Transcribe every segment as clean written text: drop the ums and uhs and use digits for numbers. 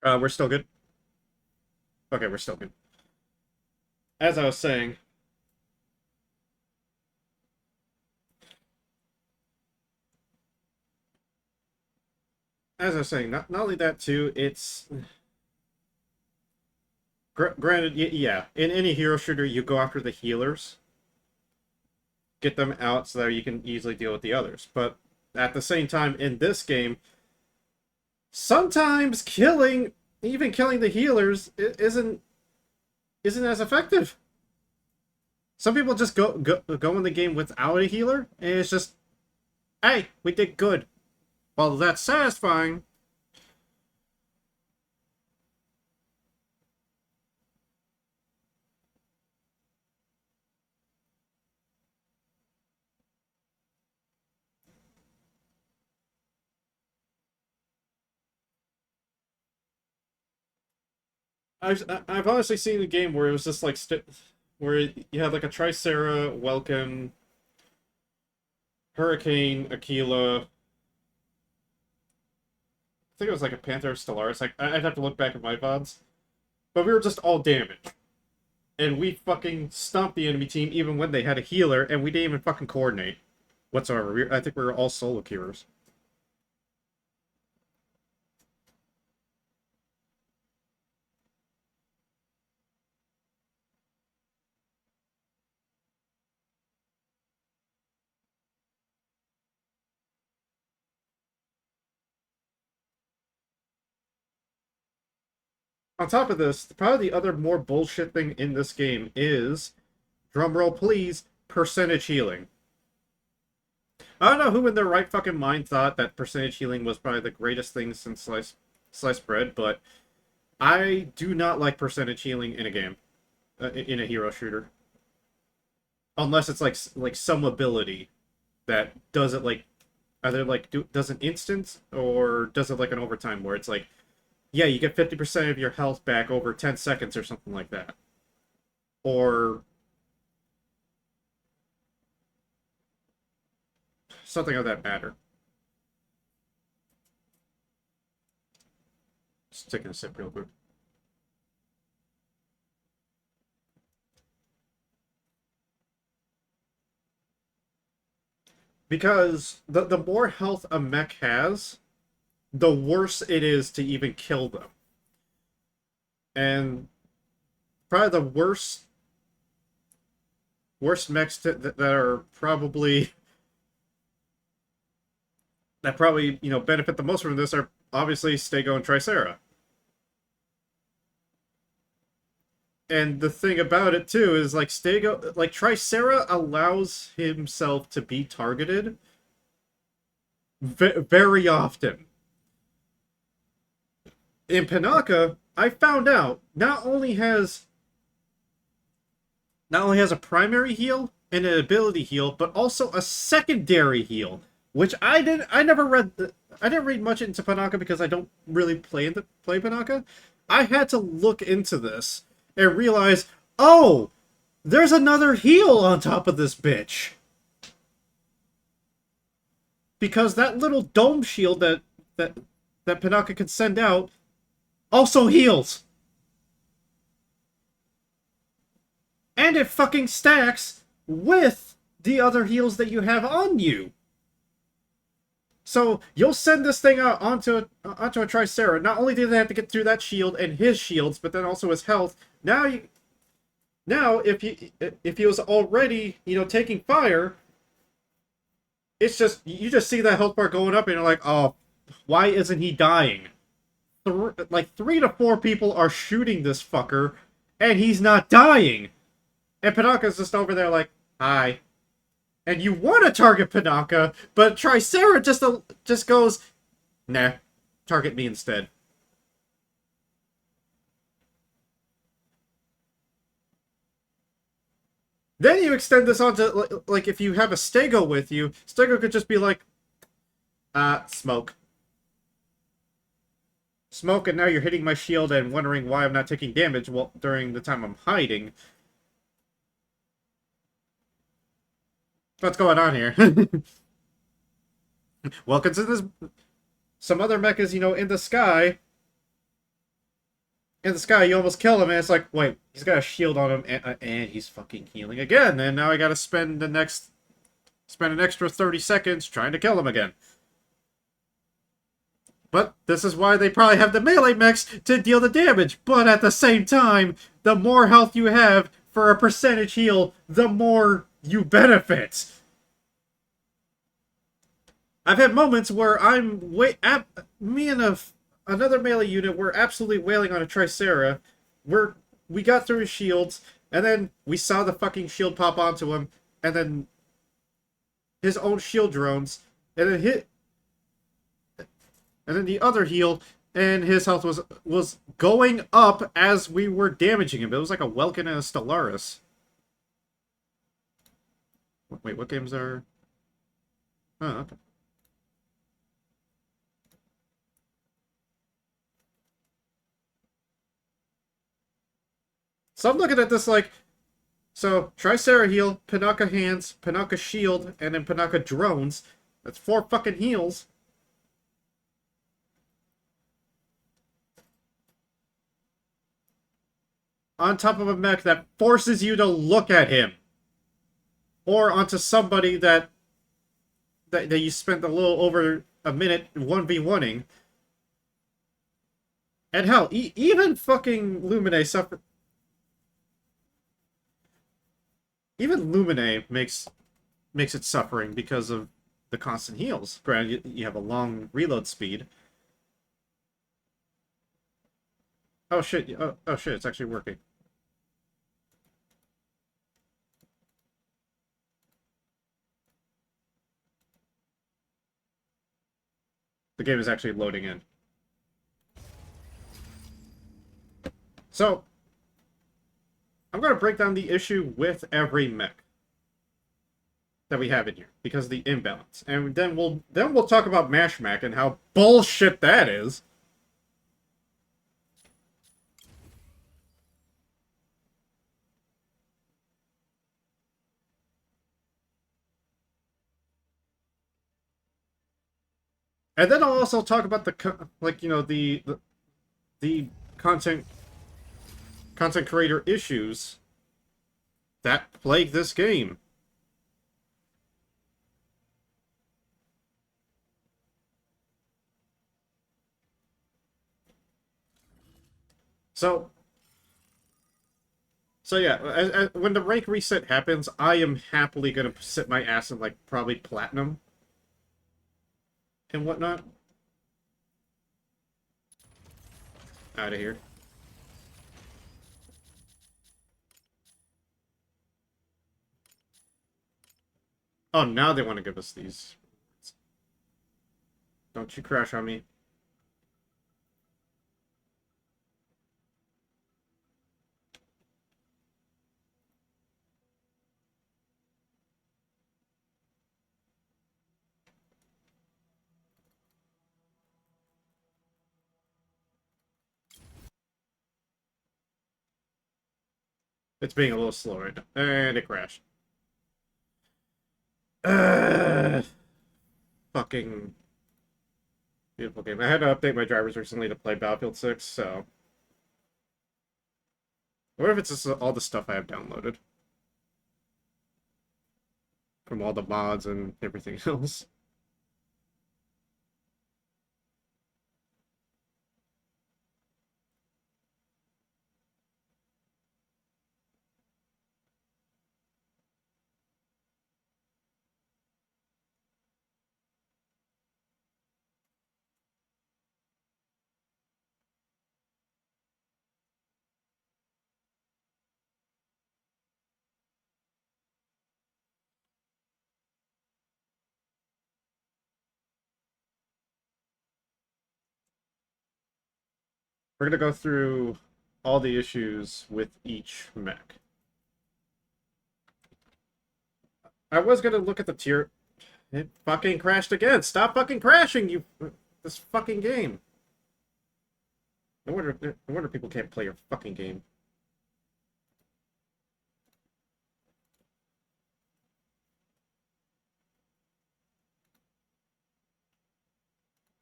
We're still good. Okay, we're still good. As I was saying, not only that too, it's granted, yeah, in any hero shooter, you go after the healers, get them out so that you can easily deal with the others. But at the same time, in this game, sometimes even killing the healers, isn't as effective. Some people just go in the game without a healer, and it's just, hey, we did good. Well, that's satisfying. I've honestly seen a game where it was just like where you had like a Tricera, Welcome, Hurricane, Aquila. I think it was like a Panther Stellaris. Like I'd have to look back at my VODs, but we were just all damaged, and we fucking stomped the enemy team even when they had a healer, and we didn't even fucking coordinate whatsoever. I think we were all solo queuers. On top of this, probably the other more bullshit thing in this game is, drumroll please, percentage healing. I don't know who in their right fucking mind thought that percentage healing was probably the greatest thing since sliced bread, but I do not like percentage healing in a game, in a hero shooter, unless it's like some ability that does it like either does an instant or does it like an overtime where it's like, yeah, you get 50% of your health back over 10 seconds or something like that, or something of that matter. Just taking a sip real quick. Because the more health a mech has, the worse it is to even kill them. And probably the worst mechs that are probably benefit the most from this are obviously Stego and Tricera. And the thing about it too is like Tricera allows himself to be targeted very often. In Panaka, I found out not only has a primary heal and an ability heal, but also a secondary heal, which I didn't read much into Panaka because I don't really play Panaka. I had to look into this and realize, oh, there's another heal on top of this bitch. Because that little dome shield that Panaka can send out also heals. And it fucking stacks with the other heals that you have on you. So you'll send this thing out onto a Tricera. Not only do they have to get through that shield and his shields, but then also his health. Now if he was already taking fire, it's just you just see that health bar going up, and you're like, oh, why isn't he dying? Like 3 to 4 people are shooting this fucker, and he's not dying. And Panaka's just over there like, hi. And you want to target Panaka, but Tricera just goes, nah, target me instead. Then you extend this on to, like, if you have a Stego with you, Stego could just be like, smoke. Smoke, and now you're hitting my shield and wondering why I'm not taking damage during the time I'm hiding. What's going on here? Well, consider this. Some other mechas, in the sky, in the sky, you almost kill him, and it's like, wait, he's got a shield on him, and he's fucking healing again, and now I gotta spend an extra 30 seconds trying to kill him again. But this is why they probably have the melee mechs to deal the damage. But at the same time, the more health you have for a percentage heal, the more you benefit. I've had moments where me and another melee unit were absolutely wailing on a Tricera. We got through his shields, and then we saw the fucking shield pop onto him, and then his own shield drones, and then the other heal, and his health was going up as we were damaging him. It was like a Welkin and a Stellaris. Wait, what games are... Oh, okay. So I'm looking at this like... So, Tricera heal, Pinaka hands, Pinaka shield, and then Pinaka drones. That's 4 fucking heals. On top of a mech that forces you to look at him. Or onto somebody that you spent a little over a minute 1v1ing. And hell, even fucking Lumine suffer... Even Lumine makes it suffering because of the constant heals. Granted, you have a long reload speed. Oh shit, oh shit, it's actually working. The game is actually loading in. So, I'm going to break down the issue with every mech that we have in here because of the imbalance, and then we'll talk about Mash Mech and how bullshit that is. And then I'll also talk about the content creator issues that plague this game. So yeah, when the rank reset happens, I am happily gonna sit my ass in like probably platinum and whatnot. Out of here. Oh, now they want to give us these. Don't you crash on me. It's being a little slow right now. And it crashed. Fucking beautiful game. I had to update my drivers recently to play Battlefield 6, so... I wonder if it's just all the stuff I have downloaded. From all the mods and everything else. We're gonna go through all the issues with each mech. I was gonna look at the tier... It fucking crashed again! Stop fucking crashing, you... This fucking game. No wonder people can't play your fucking game.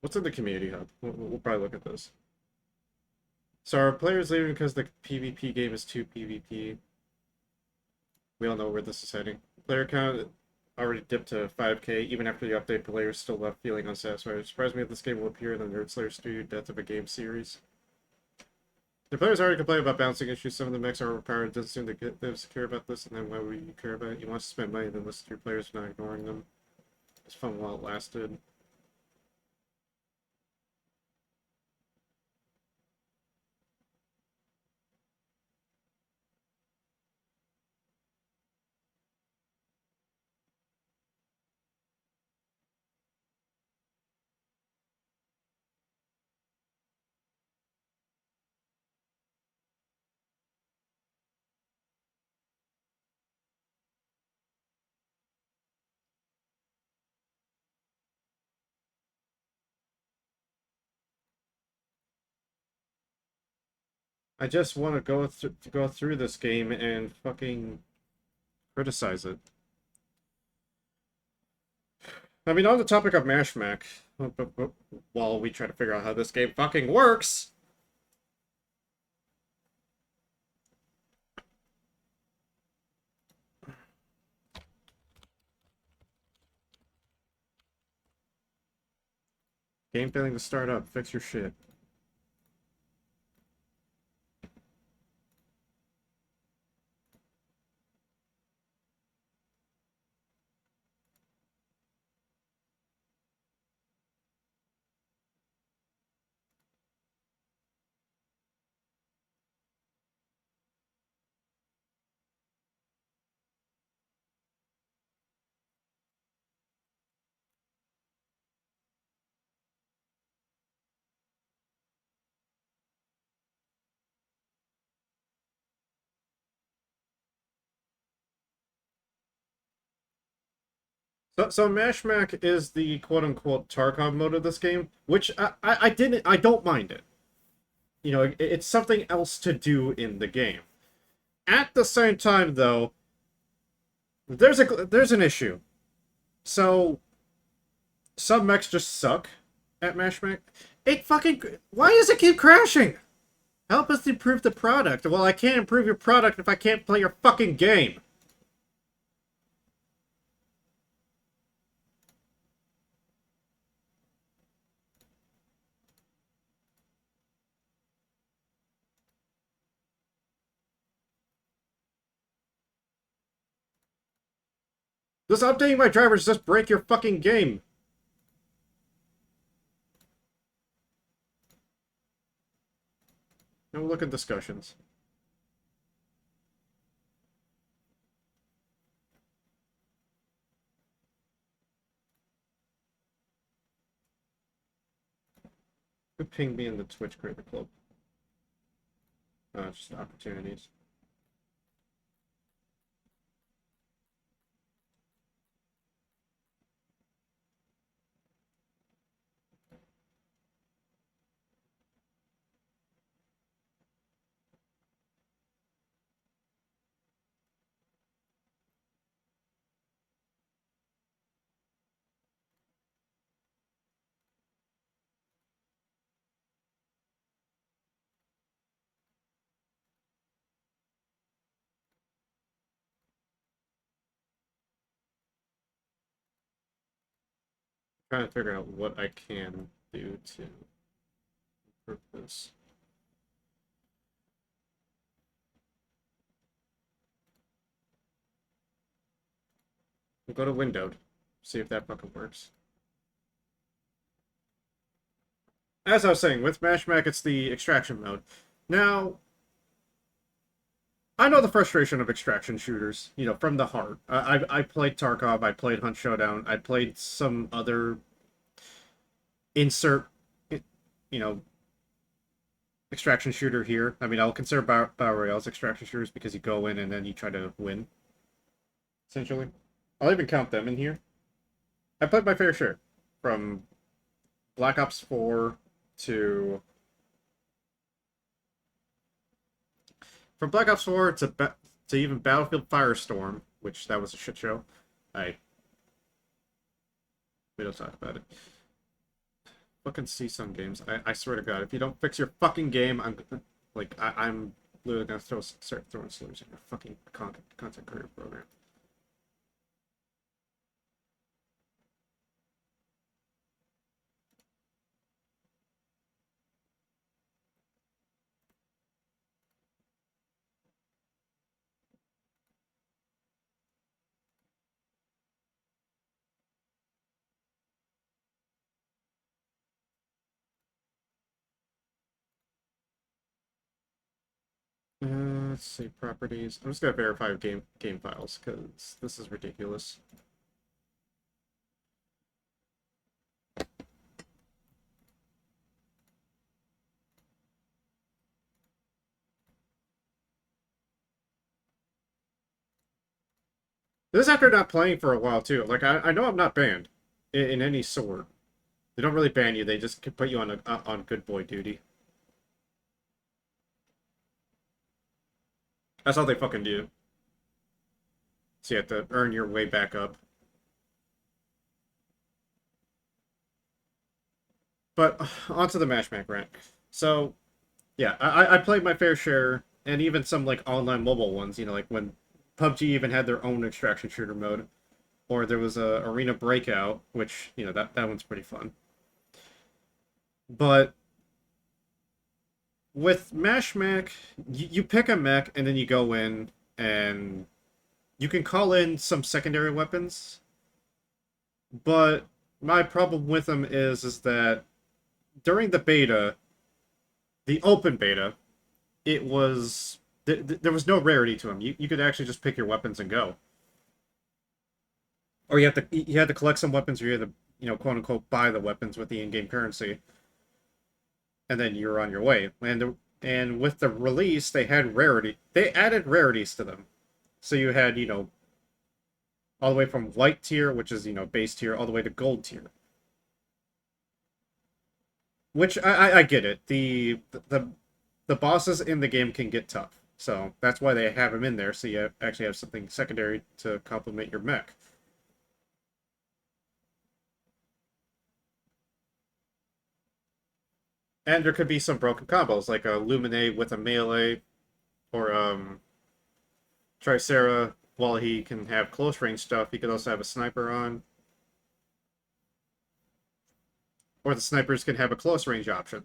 What's in the community hub? We'll probably look at this. So are players leaving because the PvP game is too PvP? We all know where this is heading. Player count already dipped to 5k. Even after the update, players still left feeling unsatisfied. It surprised me if this game will appear in the Nerd Slayer Studio Death of a Game series. The players already complain about balancing issues. Some of the mechs are overpowered. It doesn't seem to get them to care about this, and then why would you care about it? You want to spend money, then listen to your players, not ignoring them. It's fun while it lasted. I just want to go through this game and fucking criticize it. I mean, on the topic of Mashmac, while we try to figure out how this game fucking works, game failing to start up. Fix your shit. So Mashmac is the quote-unquote Tarkov mode of this game, which I don't mind it. You know, it's something else to do in the game. At the same time, though, there's an issue. So some mechs just suck at Mashmac. It fucking why does it keep crashing? Help us improve the product. Well, I can't improve your product if I can't play your fucking game. Just updating my drivers just break your fucking game. No look at discussions. Who pinged me in the Twitch Creator Club? Just opportunities. Trying to figure out what I can do to improve this. We'll go to windowed. See if that fucking works. As I was saying, with Mashmac, it's the extraction mode. Now, I know the frustration of extraction shooters, you know, from the heart. I played Tarkov, I played Hunt Showdown, I played some other insert, you know, extraction shooter here. I mean, I'll consider Battle Royale's extraction shooters because you go in and then you try to win, essentially. I'll even count them in here. I played my fair share. From Black Ops 4 to... From Black Ops 4 to even Battlefield Firestorm, which that was a shit show. We don't talk about it. Fucking see some games. I swear to God, if you don't fix your fucking game, I'm Like, I'm literally gonna start throwing slurs in your fucking content creator program. Let's see, properties. I'm just gonna verify game files because this is ridiculous. This is after not playing for a while too. Like I know I'm not banned in any sort. They don't really ban you. They just put you on on good boy duty. That's all they fucking do. So you have to earn your way back up. But onto the Mashmack rank. So yeah, I played my fair share, and even some like online mobile ones. You know, like when PUBG even had their own extraction shooter mode, or there was a Arena Breakout, which you know that one's pretty fun. But with Mashmack, you pick a mech and then you go in and you can call in some secondary weapons. But my problem with them is that during the beta, the open beta, it was there was no rarity to them. You could actually just pick your weapons and go, or you had to collect some weapons, or you had to quote unquote buy the weapons with the in-game currency, and then you're on your way. And with the release, they had rarity. They added rarities to them, so you had all the way from white tier, which is base tier, all the way to gold tier. Which I get it. The bosses in the game can get tough. So that's why they have them in there, so you actually have something secondary to complement your mech. And there could be some broken combos, like a Lumine with a melee, or Tricera, while he can have close range stuff, he could also have a sniper on. Or the snipers can have a close range option.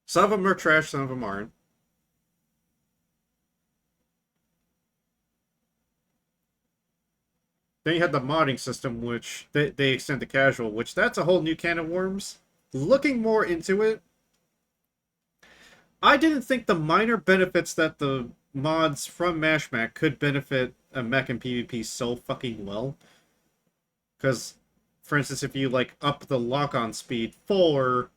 Some of them are trash, some of them aren't. Then you had the modding system, which they extend to casual, which that's a whole new can of worms. Looking more into it, I didn't think the minor benefits that the mods from Mashmack could benefit a mech in PvP so fucking well. Because, for instance, if you like up the lock-on speed for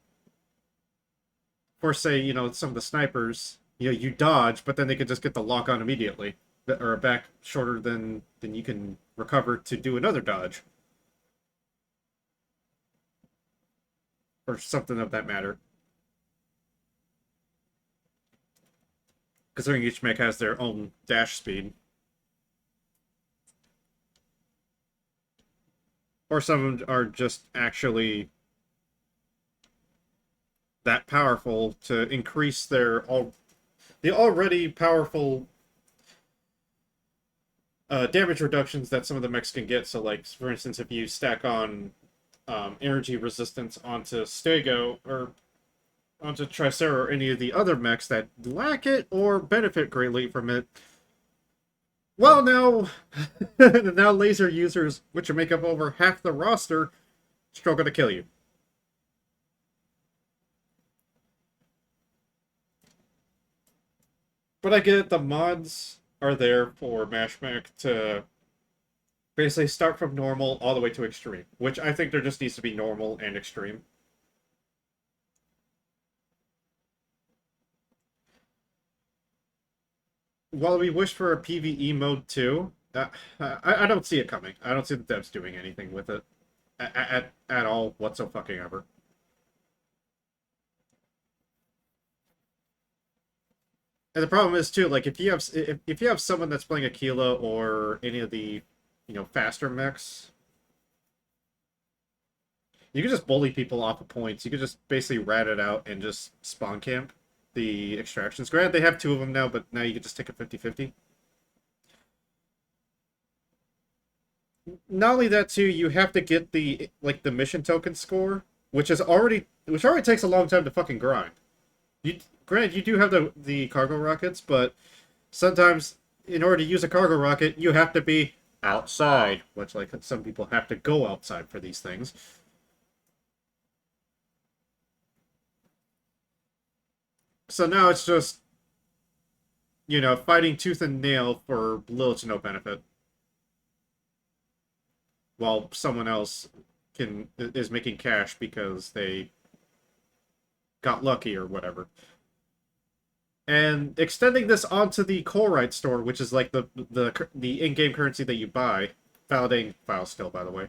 say, some of the snipers, you dodge, but then they could just get the lock-on immediately, or back shorter than you can recover to do another dodge, or something of that matter. Considering each mech has their own dash speed. Or some of them are just actually that powerful to increase the already powerful damage reductions that some of the mechs can get. So, like, for instance, if you stack on energy resistance onto Stego or onto Tricera or any of the other mechs that lack it or benefit greatly from it, well, now, now laser users, which make up over half the roster, struggle to kill you. But I get it, the mods are there for Mashmack to basically start from normal all the way to extreme, which I think there just needs to be normal and extreme. While we wish for a PvE mode too, I don't see it coming. I don't see the devs doing anything with it at all whatsoever. And the problem is too, like if you have someone that's playing Aquila or any of the faster mechs, you can just bully people off of points. You can just basically rat it out and just spawn camp. the extractions. Granted, they have two of them now, but now you can just take a 50-50. Not only that, too, you have to get the the mission token score, which already takes a long time to fucking grind. You granted you do have the cargo rockets, but sometimes in order to use a cargo rocket, you have to be outside, which like some people have to go outside for these things. So now it's just, fighting tooth and nail for little to no benefit, while someone else is making cash because they got lucky or whatever. And extending this onto the Colrite store, which is like the in-game currency that you buy, validating file still, by the way.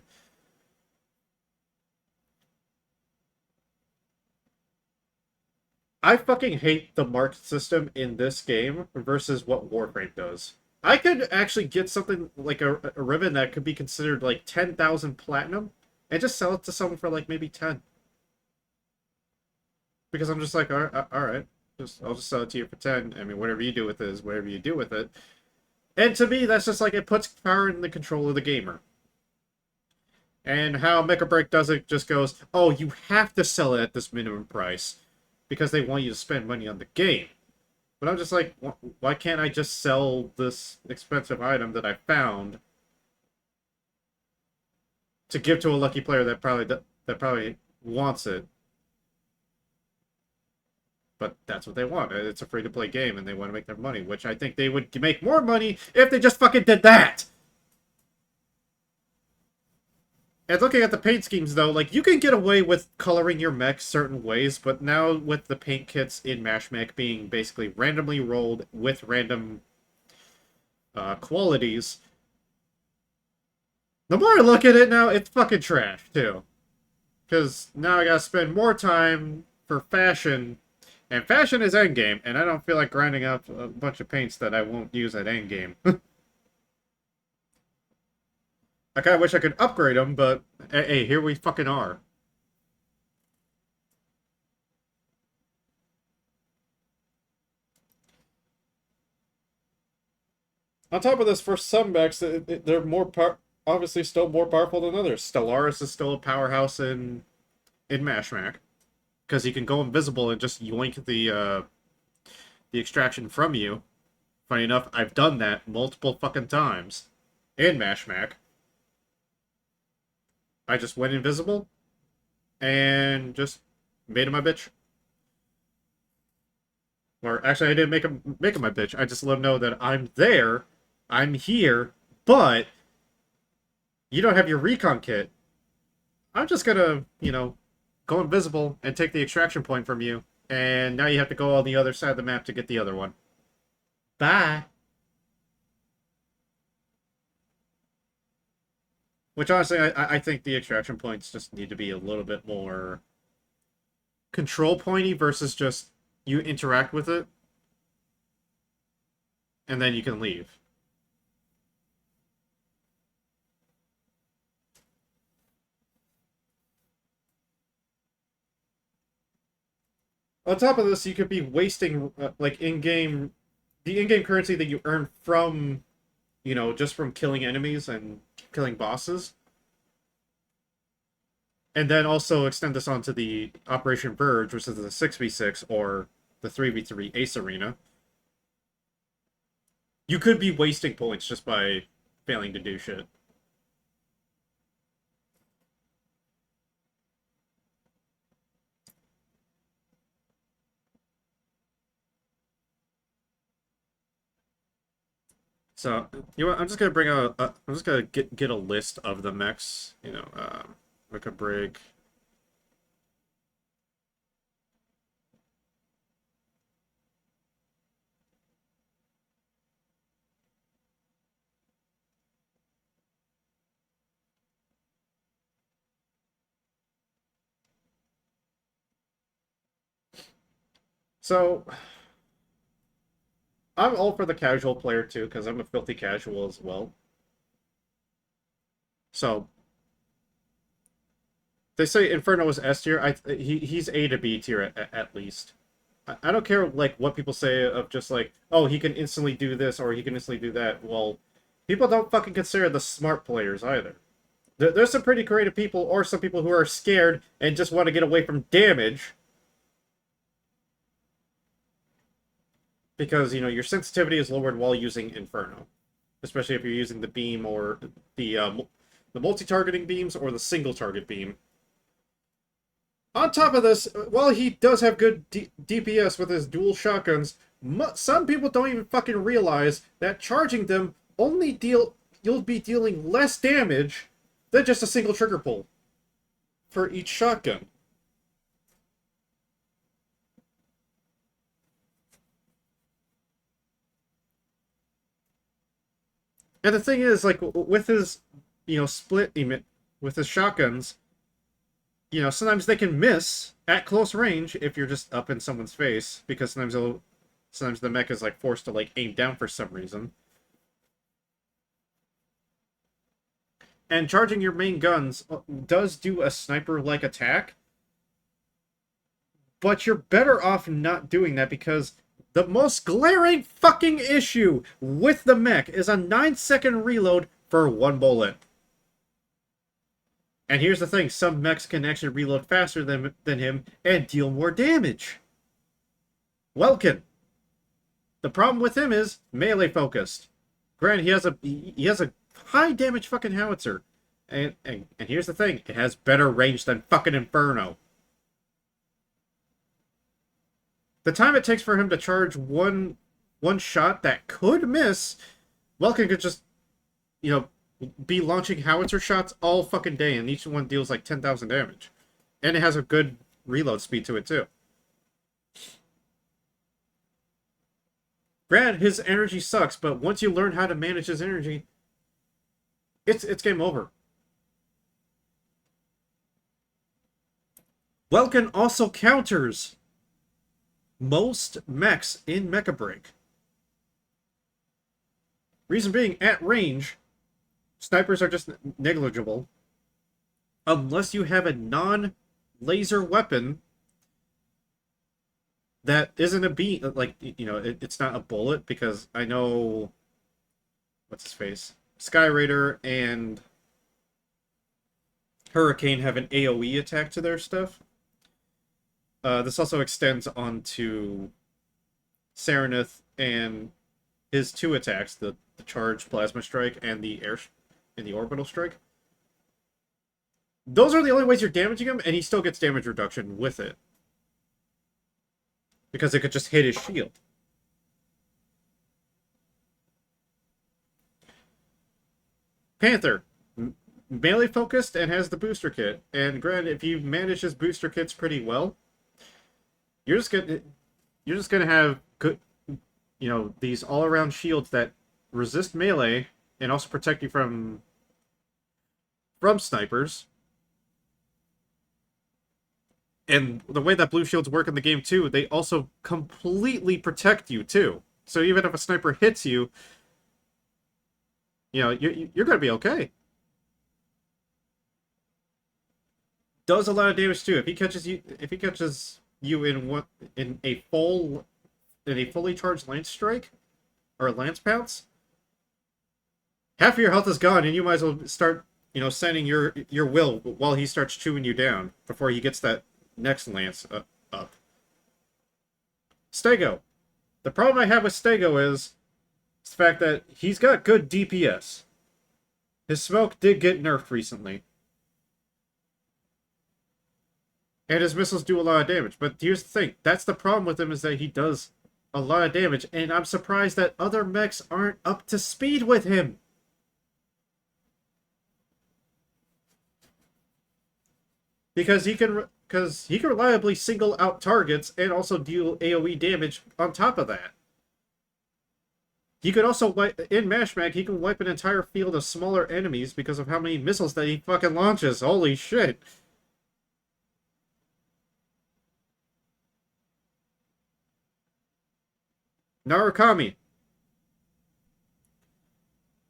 I fucking hate the mark system in this game versus what Warframe does. I could actually get something like a ribbon that could be considered like 10,000 platinum and just sell it to someone for like maybe 10. Because I'm just like, all right, I'll just sell it to you for 10. I mean, whatever you do with it is whatever you do with it. And to me, that's just like it puts power in the control of the gamer. And how Mechabreak does it just goes, oh, you have to sell it at this minimum price because they want you to spend money on the game. But I'm just like, why can't I just sell this expensive item that I found to give to a lucky player that probably wants it? But that's what they want. It's a free-to-play game, and they want to make their money, which I think they would make more money if they just fucking did that! And looking at the paint schemes, though, like, you can get away with coloring your mech certain ways, but now with the paint kits in Mech being basically randomly rolled with random qualities, the more I look at it now, it's fucking trash, too. Because now I gotta spend more time for fashion, and fashion is endgame, and I don't feel like grinding up a bunch of paints that I won't use at endgame. I kind of wish I could upgrade them, but hey, here we fucking are. On top of this, for some mechs, they're obviously still more powerful than others. Stellaris is still a powerhouse in Mashmac because he can go invisible and just yoink the extraction from you. Funny enough, I've done that multiple fucking times in Mashmac. I just went invisible and just made him my bitch. Or actually, I didn't make him my bitch. I just let him know that I'm there, I'm here, but you don't have your recon kit. I'm just gonna, go invisible and take the extraction point from you, and now you have to go on the other side of the map to get the other one. Bye. Which honestly, I think the extraction points just need to be a little bit more control pointy versus just you interact with it and then you can leave. On top of this, you could be wasting like the in-game currency that you earn from, just from killing enemies and killing bosses. And then also extend this onto the Operation Verge, which is the 6v6 or the 3v3 Ace Arena. You could be wasting points just by failing to do shit. So, I'm just gonna bring out. I'm just gonna get a list of the mechs. Mechabreak. So, I'm all for the casual player too, because I'm a filthy casual as well. So, they say Inferno is S tier. He's A to B tier at least. I don't care like what people say of just like, oh, he can instantly do this or he can instantly do that. Well, people don't fucking consider the smart players either. There's some pretty creative people or some people who are scared and just want to get away from damage because, you know, your sensitivity is lowered while using Inferno, especially if you're using the beam or the multi-targeting beams or the single target beam. On top of this, while he does have good DPS with his dual shotguns, some people don't even fucking realize that charging them you'll be dealing less damage than just a single trigger pull for each shotgun. And the thing is, like, with his, you know, split emit, with his shotguns, you know, sometimes they can miss at close range if you're just up in someone's face, because sometimes the mech is, like, forced to, like, aim down for some reason. And charging your main guns does do a sniper-like attack, but you're better off not doing that because the most glaring fucking issue with the mech is a 9-second reload for one bullet. And here's the thing, some mechs can actually reload faster than him and deal more damage. Welkin. The problem with him is melee focused. Granted, he has a high damage fucking howitzer. And here's the thing, it has better range than fucking Inferno. The time it takes for him to charge one shot that could miss, Welkin could just, you know, be launching howitzer shots all fucking day, and each one deals like 10,000 damage. And it has a good reload speed to it, too. Granted, his energy sucks, but once you learn how to manage his energy, it's game over. Welkin also counters most mechs in Mechabreak. Reason being, at range, snipers are just negligible. Unless you have a non-laser weapon that isn't a beam, like, you know, it's not a bullet, because I know, what's his face? Sky Raider and Hurricane have an AoE attack to their stuff. This also extends onto Serenith and his two attacks, the charged plasma strike and the orbital strike. Those are the only ways you're damaging him, and he still gets damage reduction with it. Because it could just hit his shield. Panther. Melee focused and has the booster kit. And granted, if you manage his booster kits pretty well, you're just gonna have good, you know, these all-around shields that resist melee and also protect you from snipers. And the way that blue shields work in the game too, they also completely protect you too. So even if a sniper hits you, you know, you're gonna be okay. Does a lot of damage too. If he catches you in a fully charged lance strike or a lance pounce, half of your health is gone, and you might as well start, you know, sending your will while he starts chewing you down before he gets that next lance up. Stego. The problem I have with Stego is the fact that he's got good DPS. His smoke did get nerfed recently. And his missiles do a lot of damage. But here's the thing. That's the problem with him, is that he does a lot of damage. And I'm surprised that other mechs aren't up to speed with him. Because he can reliably single out targets and also deal AoE damage on top of that. He could also in Mashmag, he can wipe an entire field of smaller enemies because of how many missiles that he fucking launches. Holy shit. Narukami.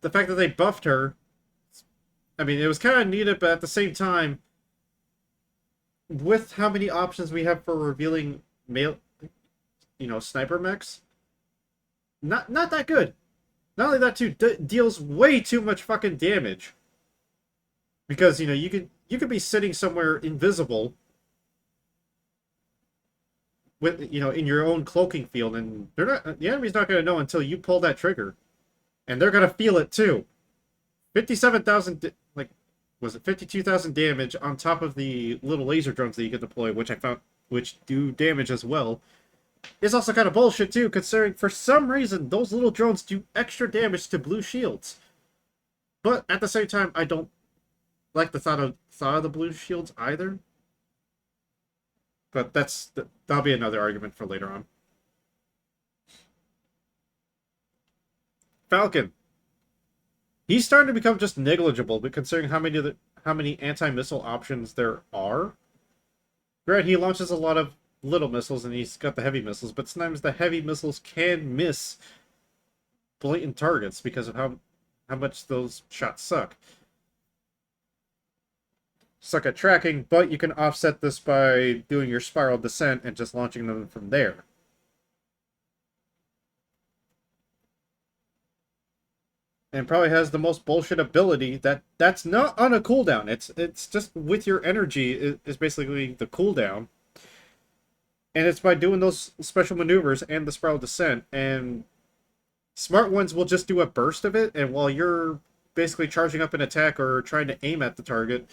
The fact that they buffed her, I mean, it was kind of needed, but at the same time, with how many options we have for revealing sniper mechs, not that good. Not only that, too, deals way too much fucking damage. Because, you could be sitting somewhere invisible with, in your own cloaking field, and the enemy's not going to know until you pull that trigger. And they're going to feel it, too. 57,000, like, was it 52,000 damage on top of the little laser drones that you can deploy, which I found, which do damage as well. Is also kind of bullshit, too, considering for some reason those little drones do extra damage to blue shields. But at the same time, I don't like the thought of the blue shields either. But that'll be another argument for later on. Falcon. He's starting to become just negligible, but considering how many anti-missile options there are. Right, he launches a lot of little missiles and he's got the heavy missiles, but sometimes the heavy missiles can miss blatant targets because of how much those shots suck. Suck at tracking, but you can offset this by doing your spiral descent and just launching them from there. And probably has the most bullshit ability that's not on a cooldown. It's just with your energy is basically the cooldown. And it's by doing those special maneuvers and the spiral descent. And smart ones will just do a burst of it, and while you're basically charging up an attack or trying to aim at the target,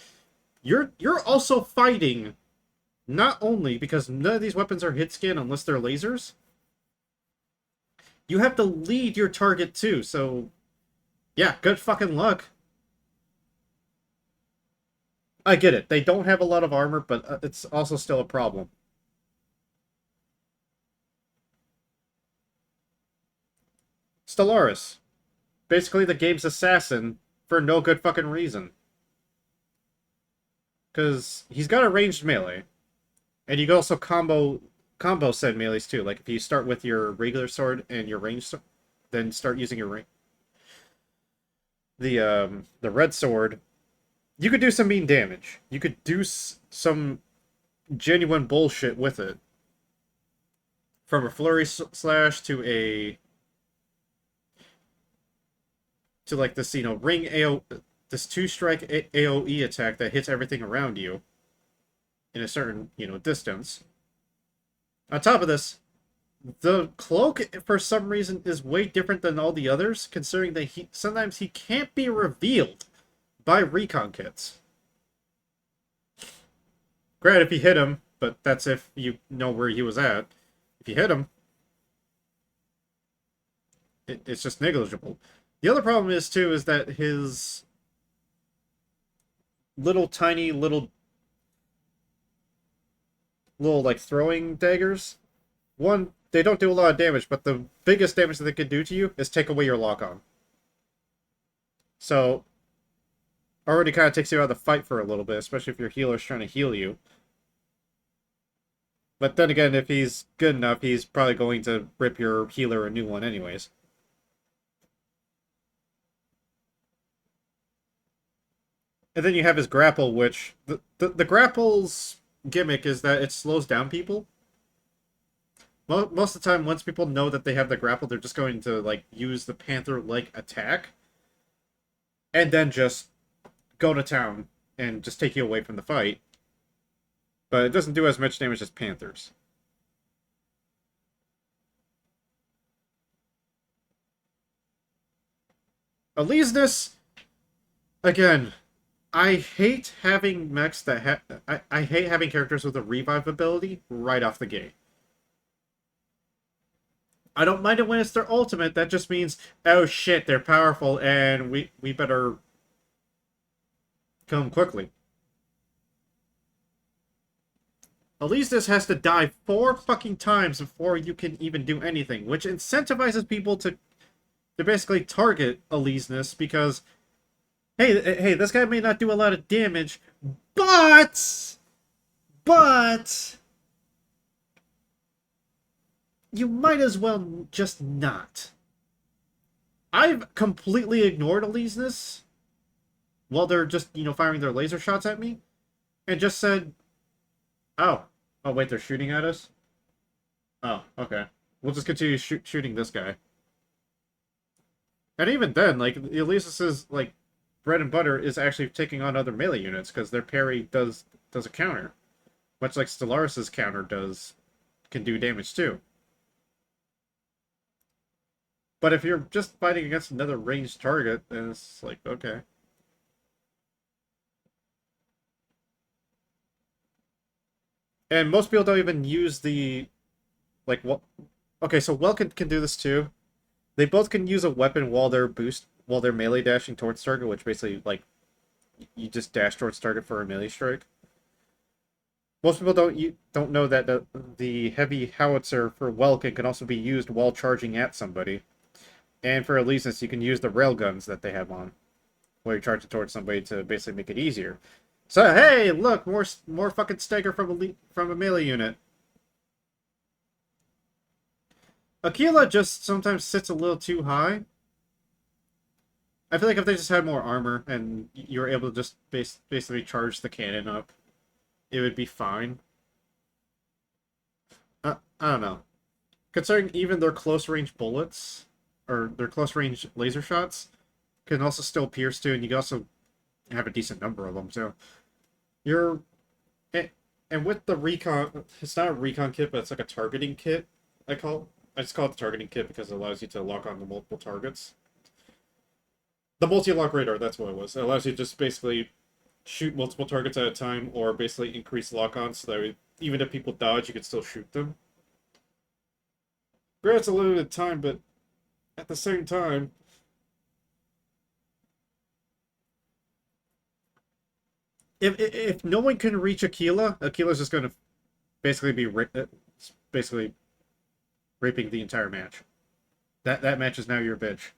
you're also fighting. Not only because none of these weapons are hit scan unless they're lasers, you have to lead your target too. So yeah, good fucking luck. I get it. They don't have a lot of armor, but it's also still a problem. Stellaris. Basically the game's assassin for no good fucking reason. Because he's got a ranged melee. And you can also combo send melees too. Like if you start with your regular sword and your ranged sword, then start using your the red sword, you could do some mean damage. You could do some genuine bullshit with it. From a flurry slash to like this, ring AO, this 2-strike AoE attack that hits everything around you in a certain, distance. On top of this, the cloak, for some reason, is way different than all the others, considering that sometimes he can't be revealed by recon kits. Granted, if you hit him, but that's if you know where he was at. If you hit him, it's just negligible. The other problem is, too, is that his tiny little like throwing daggers, one, they don't do a lot of damage, but the biggest damage that they can do to you is take away your lock-on. So already kind of takes you out of the fight for a little bit, especially if your healer's trying to heal you. But then again, if he's good enough, he's probably going to rip your healer a new one anyways. And then you have his grapple, which the grapple's gimmick is that it slows down people. Most of the time, once people know that they have the grapple, they're just going to like use the Panther-like attack, and then just go to town and just take you away from the fight. But it doesn't do as much damage as Panthers. Elysius, again, I hate having mechs that I hate having characters with a revive ability right off the gate. I don't mind it when it's their ultimate. That just means, oh shit, they're powerful and we better kill them quickly. Elysius has to die 4 fucking times before you can even do anything, which incentivizes people to basically target Elysius because, hey, this guy may not do a lot of damage, but you might as well just not. I've completely ignored Elysius while they're just, firing their laser shots at me, and just said, oh wait, they're shooting at us? Oh, okay. We'll just continue shooting this guy. And even then, like, Elisa's, like, bread and butter is actually taking on other melee units, because their parry does a counter. Much like Stellaris' counter can do damage too. But if you're just fighting against another ranged target, then it's like, okay. And most people don't even use the, like, what? Okay, so Well can do this too. They both can use a weapon while they're melee dashing towards target, which basically, like, you just dash towards target for a melee strike. Most people don't know that the heavy howitzer for Welkin can also be used while charging at somebody. And for Elysius, you can use the railguns that they have on while you're charging towards somebody to basically make it easier. So hey, look, more fucking stagger from a melee unit. Aquila just sometimes sits a little too high. I feel like if they just had more armor and you were able to just basically charge the cannon up, it would be fine. I don't know. Considering even their close range bullets, or their close range laser shots, can also still pierce too, and you can also have a decent number of them too. You're... And with the recon... It's not a recon kit, but it's like a targeting kit, I just call it the targeting kit because it allows you to lock on to multiple targets. The multi-lock radar, that's what it was. It allows you to just basically shoot multiple targets at a time, or basically increase lock-on so that even if people dodge, you can still shoot them. Granted, it's a limited time, but at the same time, if no one can reach Aquila's just going to basically be basically raping the entire match. That match is now your bitch.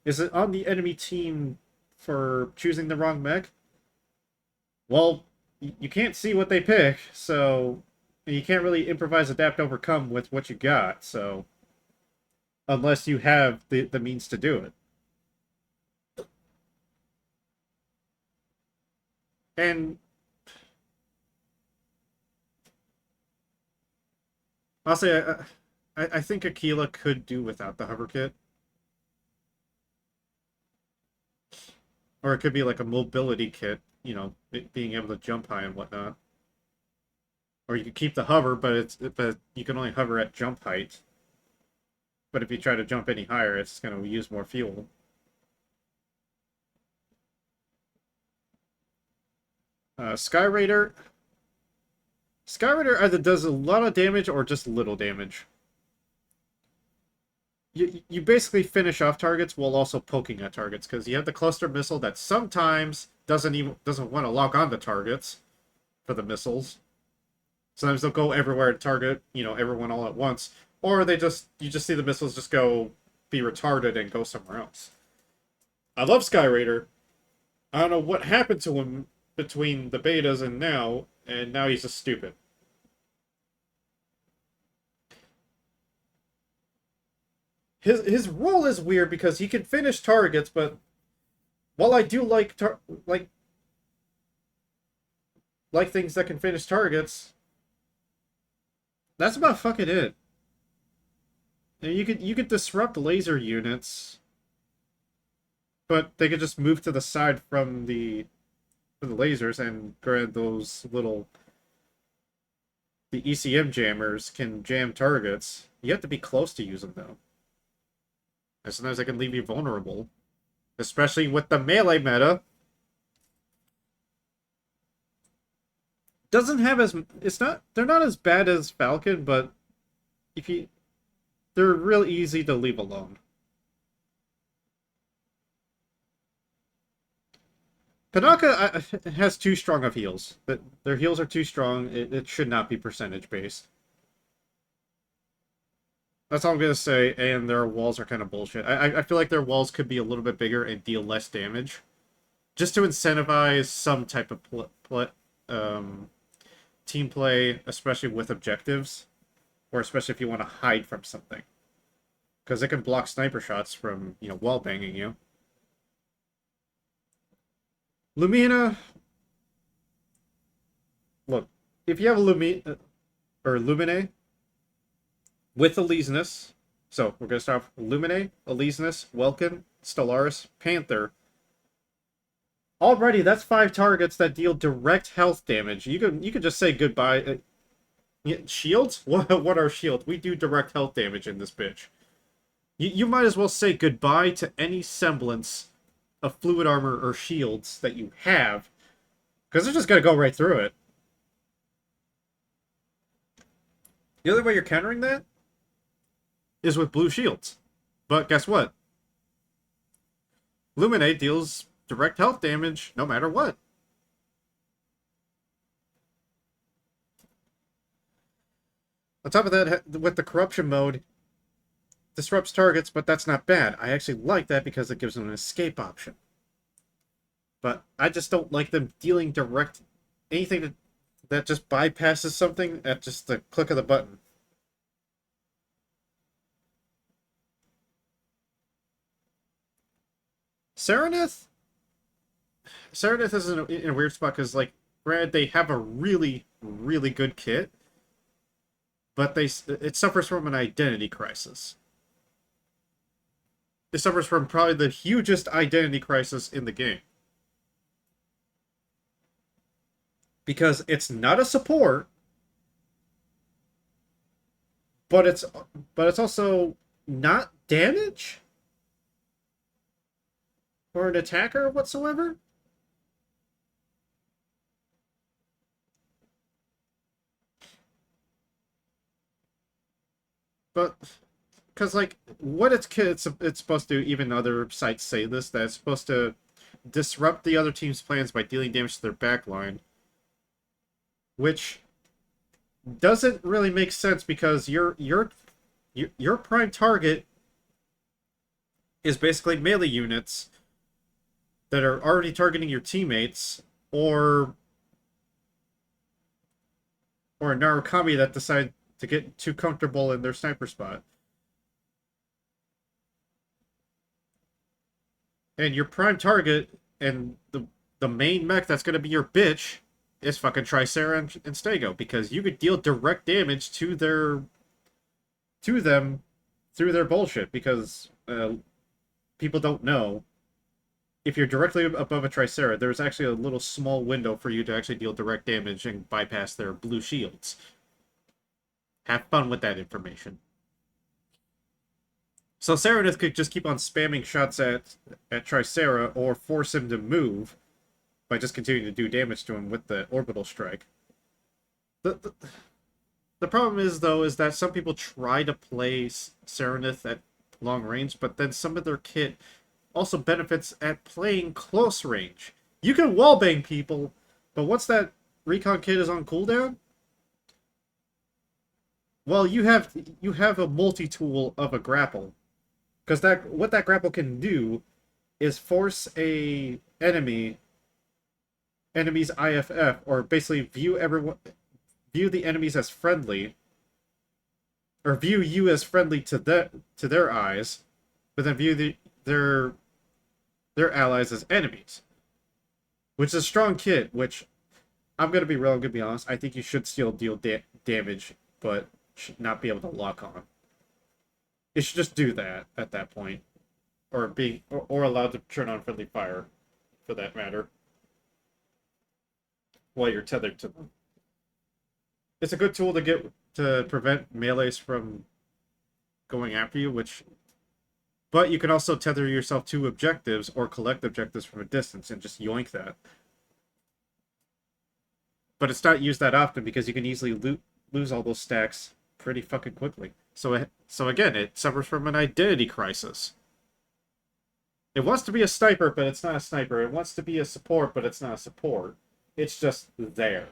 Is it on the enemy team for choosing the wrong mech? Well, you can't see what they pick, so you can't really improvise, adapt, overcome with what you got, so unless you have the means to do it. And honestly, I think Aquila could do without the hover kit. Or it could be like a mobility kit, you know, being able to jump high and whatnot. Or you could keep the hover, but you can only hover at jump height. But if you try to jump any higher, it's going to use more fuel. Sky Raider. Sky Raider either does a lot of damage or just little damage. You basically finish off targets while also poking at targets, because you have the cluster missile that sometimes doesn't want to lock onto targets for the missiles. Sometimes they'll go everywhere and target, you know, everyone all at once, or you just see the missiles just go be retarded and go somewhere else. I love Sky Raider. I don't know what happened to him between the betas and now he's just stupid. His role is weird because he can finish targets, but while I do like things that can finish targets, that's about fucking it. And you could disrupt laser units, but they could just move to the side from the lasers, and grab those the ECM jammers can jam targets. You have to be close to use them though. And sometimes they can leave you vulnerable. Especially with the melee meta. Doesn't have as... They're not as bad as Falcon, but they're real easy to leave alone. Panaka has too strong of heals. Their heals are too strong. It should not be percentage based. That's all I'm gonna say. And their walls are kind of bullshit. I feel like their walls could be a little bit bigger and deal less damage, just to incentivize some type of team play, especially with objectives, or especially if you want to hide from something, because it can block sniper shots from, you know, wall banging you. Lumina, look, if you have a Lumine, with Elysinus. So we're going to start off Lumine, Elysinus, Welkin, Stellaris, Panther. Already, that's 5 targets that deal direct health damage. You could just say goodbye. Shields? What are shields? We do direct health damage in this bitch. You might as well say goodbye to any semblance of fluid armor or shields that you have, because they're just gonna go right through it. The other way you're countering that is with blue shields. But guess what? Lumine deals direct health damage no matter what. On top of that, with the corruption mode, disrupts targets, but that's not bad. I actually like that because it gives them an escape option. But I just don't like them dealing direct anything that just bypasses something at just the click of the button. Serenith? Serenith is in a weird spot because, like, granted, they have a really, really good kit, but it suffers from an identity crisis. It suffers from probably the hugest identity crisis in the game. Because it's not a support, but it's also not damage or an attacker whatsoever. But because, like, what it's supposed to, even other sites say this, that it's supposed to disrupt the other team's plans by dealing damage to their backline, which doesn't really make sense because your prime target is basically melee units that are already targeting your teammates, or a Narukami that decide to get too comfortable in their sniper spot. And your prime target and the main mech that's going to be your bitch is fucking Tricera and Stego, because you could deal direct damage to them through their bullshit, because people don't know. If you're directly above a Tricera, there's actually a little small window for you to actually deal direct damage and bypass their blue shields. Have fun with that information. So Serenith could just keep on spamming shots at Tricera, or force him to move by just continuing to do damage to him with the orbital strike. The problem is, though, is that some people try to play Serenith at long range, but then some of their kit also benefits at playing close range. You can wallbang people, but once that recon kit is on cooldown, well, you have a multi-tool of a grapple. Because what that grapple can do is force a enemy's IFF, or basically view the enemies as friendly, or view you as friendly to their eyes, but then view their allies as enemies. Which is a strong kit, which I'm gonna be real, I'm gonna be honest, I think you should still deal damage, but should not be able to lock on. It should just do that at that point. Or allowed to turn on friendly fire, for that matter, while you're tethered to them. It's a good tool to prevent melees from going after you, but you can also tether yourself to objectives or collect objectives from a distance and just yoink that. But it's not used that often because you can easily lose all those stacks pretty fucking quickly. So again, it suffers from an identity crisis. It wants to be a sniper, but it's not a sniper. It wants to be a support, but it's not a support. It's just there.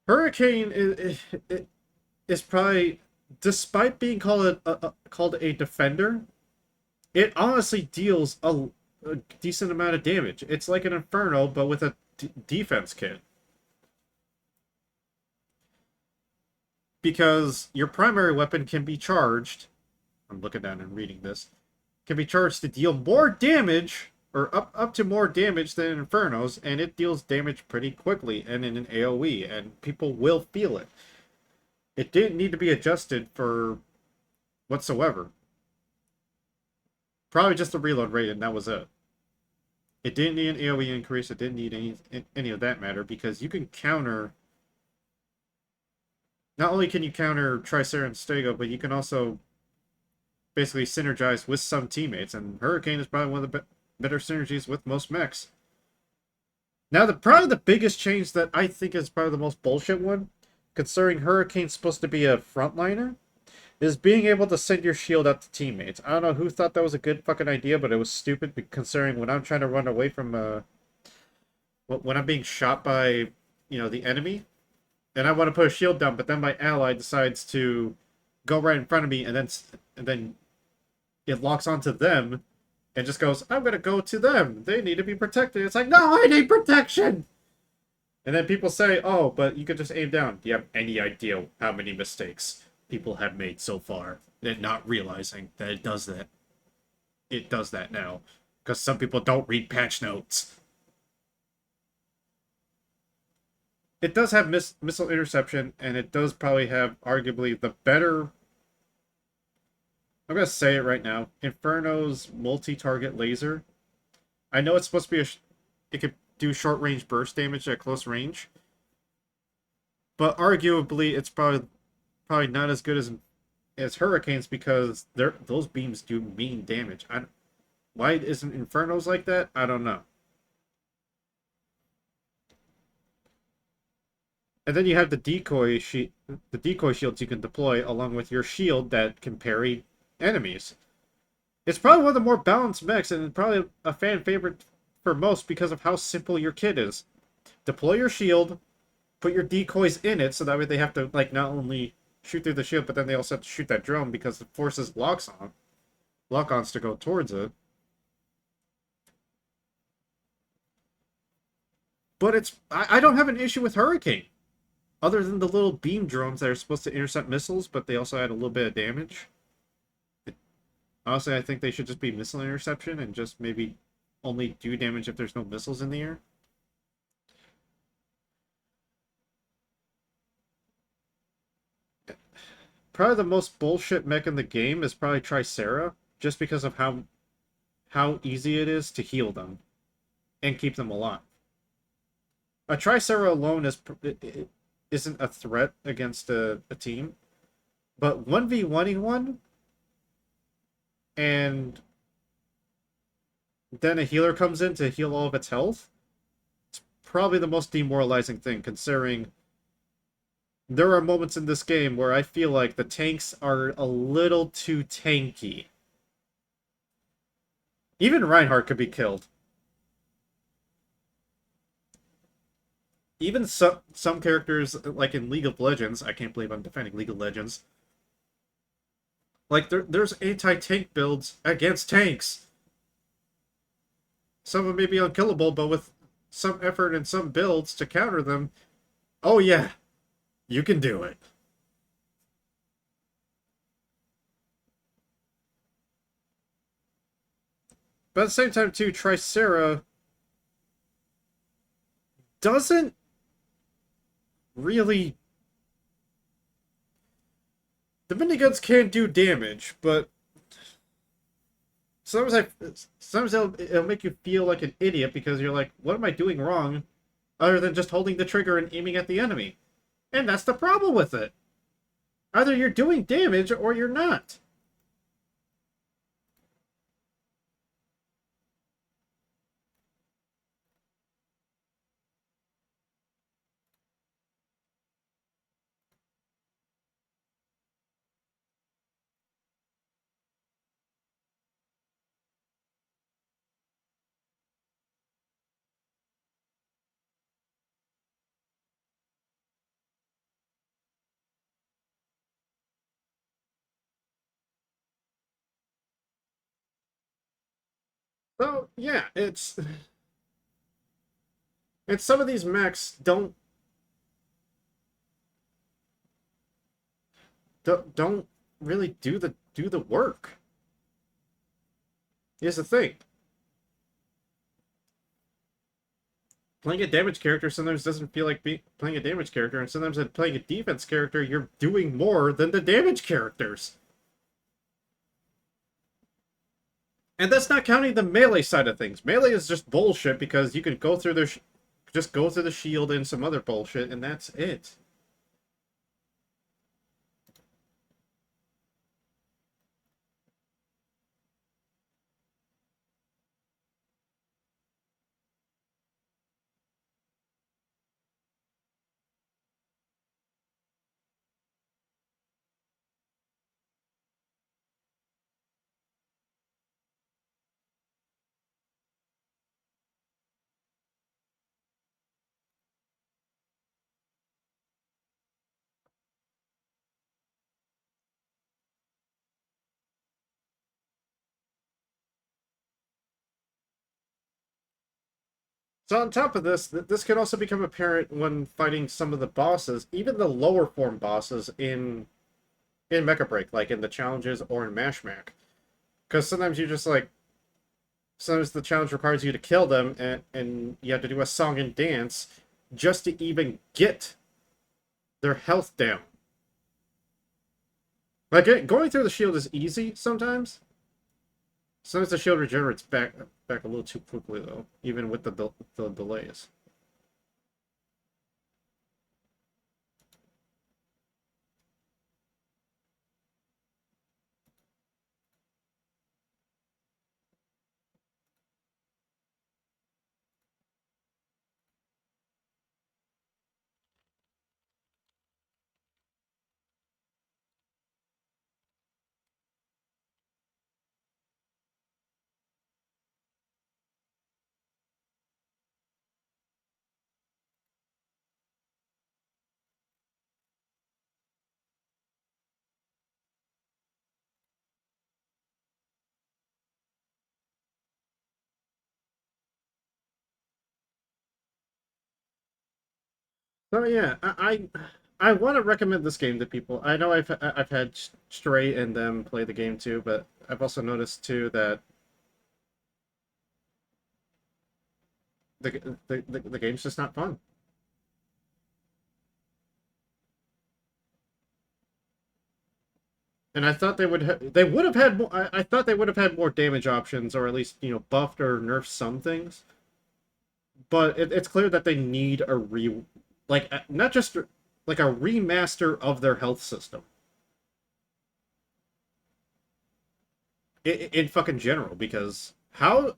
Hurricane is probably, despite being called a defender, it honestly deals a decent amount of damage. It's like an Inferno, but with a defense kit. Because your primary weapon can be charged, I'm looking down and reading this, can be charged to deal more damage or up to more damage than Inferno's, and it deals damage pretty quickly and in an AoE, and people will feel it. It didn't need to be adjusted for whatsoever. Probably just the reload rate, and that was it. It didn't need an AoE increase. It didn't need any of that matter because you can counter. Not only can you counter Tricera and Stego, but you can also basically synergize with some teammates, and Hurricane is probably one of the better synergies with most mechs. Now, probably the biggest change that I think is probably the most bullshit one, considering Hurricane's supposed to be a frontliner, is being able to send your shield out to teammates. I don't know who thought that was a good fucking idea, but it was stupid considering when I'm trying to run away from when I'm being shot by, the enemy, and I want to put a shield down, but then my ally decides to go right in front of me, and then it locks onto them, and just goes, I'm gonna go to them. They need to be protected. It's like, no, I need protection. And then people say, oh, but you could just aim down. Do you have any idea how many mistakes people have made so far? And not realizing that it does that. It does that now. Because some people don't read patch notes. It does have missile interception, and it does probably have arguably the better... I'm going to say it right now. Inferno's multi-target laser. I know it's supposed to be it could do short-range burst damage at close range. But arguably, it's probably not as good as Hurricanes because those beams do mean damage. Why isn't Inferno's like that? I don't know. And then you have the decoy shields you can deploy along with your shield that can parry enemies. It's probably one of the more balanced mechs and probably a fan favorite for most because of how simple your kit is. Deploy your shield, put your decoys in it so that way they have to like not only shoot through the shield, but then they also have to shoot that drone because it forces lock-ons to go towards it. But I don't have an issue with Hurricane. Other than the little beam drones that are supposed to intercept missiles, but they also add a little bit of damage. Honestly, I think they should just be missile interception and just maybe only do damage if there's no missiles in the air. Probably the most bullshit mech in the game is probably Tricera, just because of how easy it is to heal them and keep them alive. A Tricera alone isn't a threat against a team, but 1v1ing one, and then a healer comes in to heal all of its health, it's probably the most demoralizing thing, considering there are moments in this game where I feel like the tanks are a little too tanky. Even Reinhardt could be killed. Even some characters, like in League of Legends, I can't believe I'm defending League of Legends. Like, there's anti-tank builds against tanks. Some of them may be unkillable, but with some effort and some builds to counter them, oh yeah, you can do it. But at the same time, too, Tricera doesn't really... The miniguns can do damage, but sometimes it'll make you feel like an idiot because you're like, what am I doing wrong other than just holding the trigger and aiming at the enemy? And that's the problem with it. Either you're doing damage or you're not. So yeah, it's some of these mechs don't really do the work. Here's the thing. Playing a damage character sometimes doesn't feel like playing a damage character, and sometimes playing a defense character, you're doing more than the damage characters. And that's not counting the melee side of things. Melee is just bullshit because you can go through just go through the shield and some other bullshit, and that's it. So on top of this, this can also become apparent when fighting some of the bosses, even the lower form bosses in Mechabreak, like in the challenges or in Mashmac. Because sometimes you just like sometimes the challenge requires you to kill them, and you have to do a song and dance just to even get their health down. Like going through the shield is easy sometimes. Sometimes the shield regenerates back a little too quickly though, even with the delays. So yeah, I want to recommend this game to people. I know I've had Stray and them play the game too, but I've also noticed too that the game's just not fun. And I thought they would have had more. I thought they would have had more damage options, or at least buffed or nerfed some things. But it's clear that they need a not just like a remaster of their health system in fucking general. Because how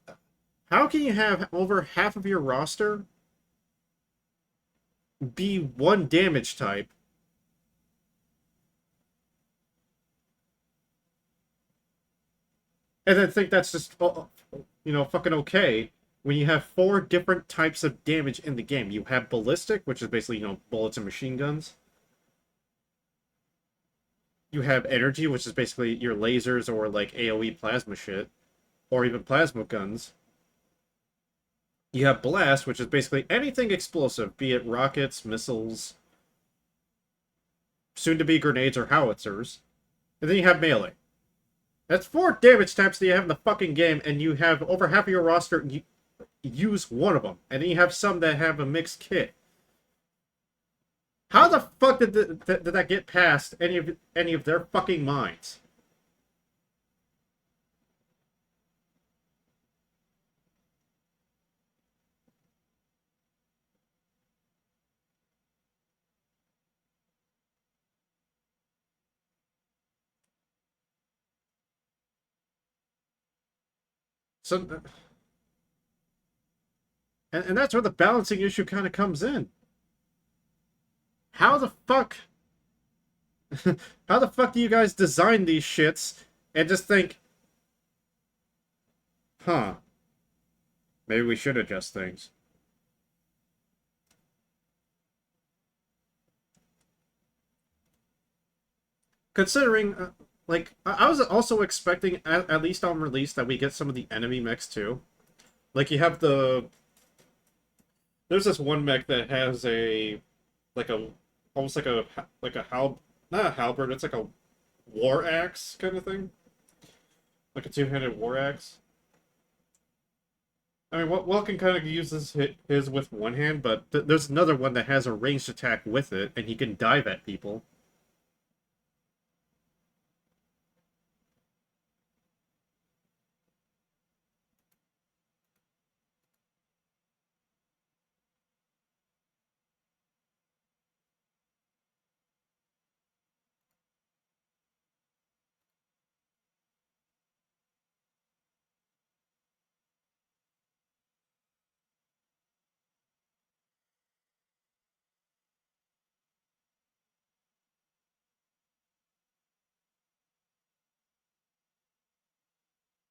can you have over half of your roster be one damage type and then think that's just fucking okay when you have four different types of damage in the game? You have ballistic, which is basically bullets and machine guns. You have energy, which is basically your lasers or like AoE plasma shit, or even plasma guns. You have blast, which is basically anything explosive, be it rockets, missiles, soon to be grenades or howitzers. And then you have melee. That's four damage types that you have in the fucking game, and you have over half of your roster use one of them. And then you have some that have a mixed kit. How the fuck did that get past any of their fucking minds? So, and that's where the balancing issue kind of comes in. How the fuck, how the fuck do you guys design these shits and just think, huh? Maybe we should adjust things. Considering, like, I was also expecting, at least on release, that we get some of the enemy mechs too. Like, you have there's this one mech that has like a, almost like a not a halberd, it's like a war axe kind of thing. Like a two-handed war axe. I mean, Welkin kind of uses his with one hand, but there's another one that has a ranged attack with it, and he can dive at people.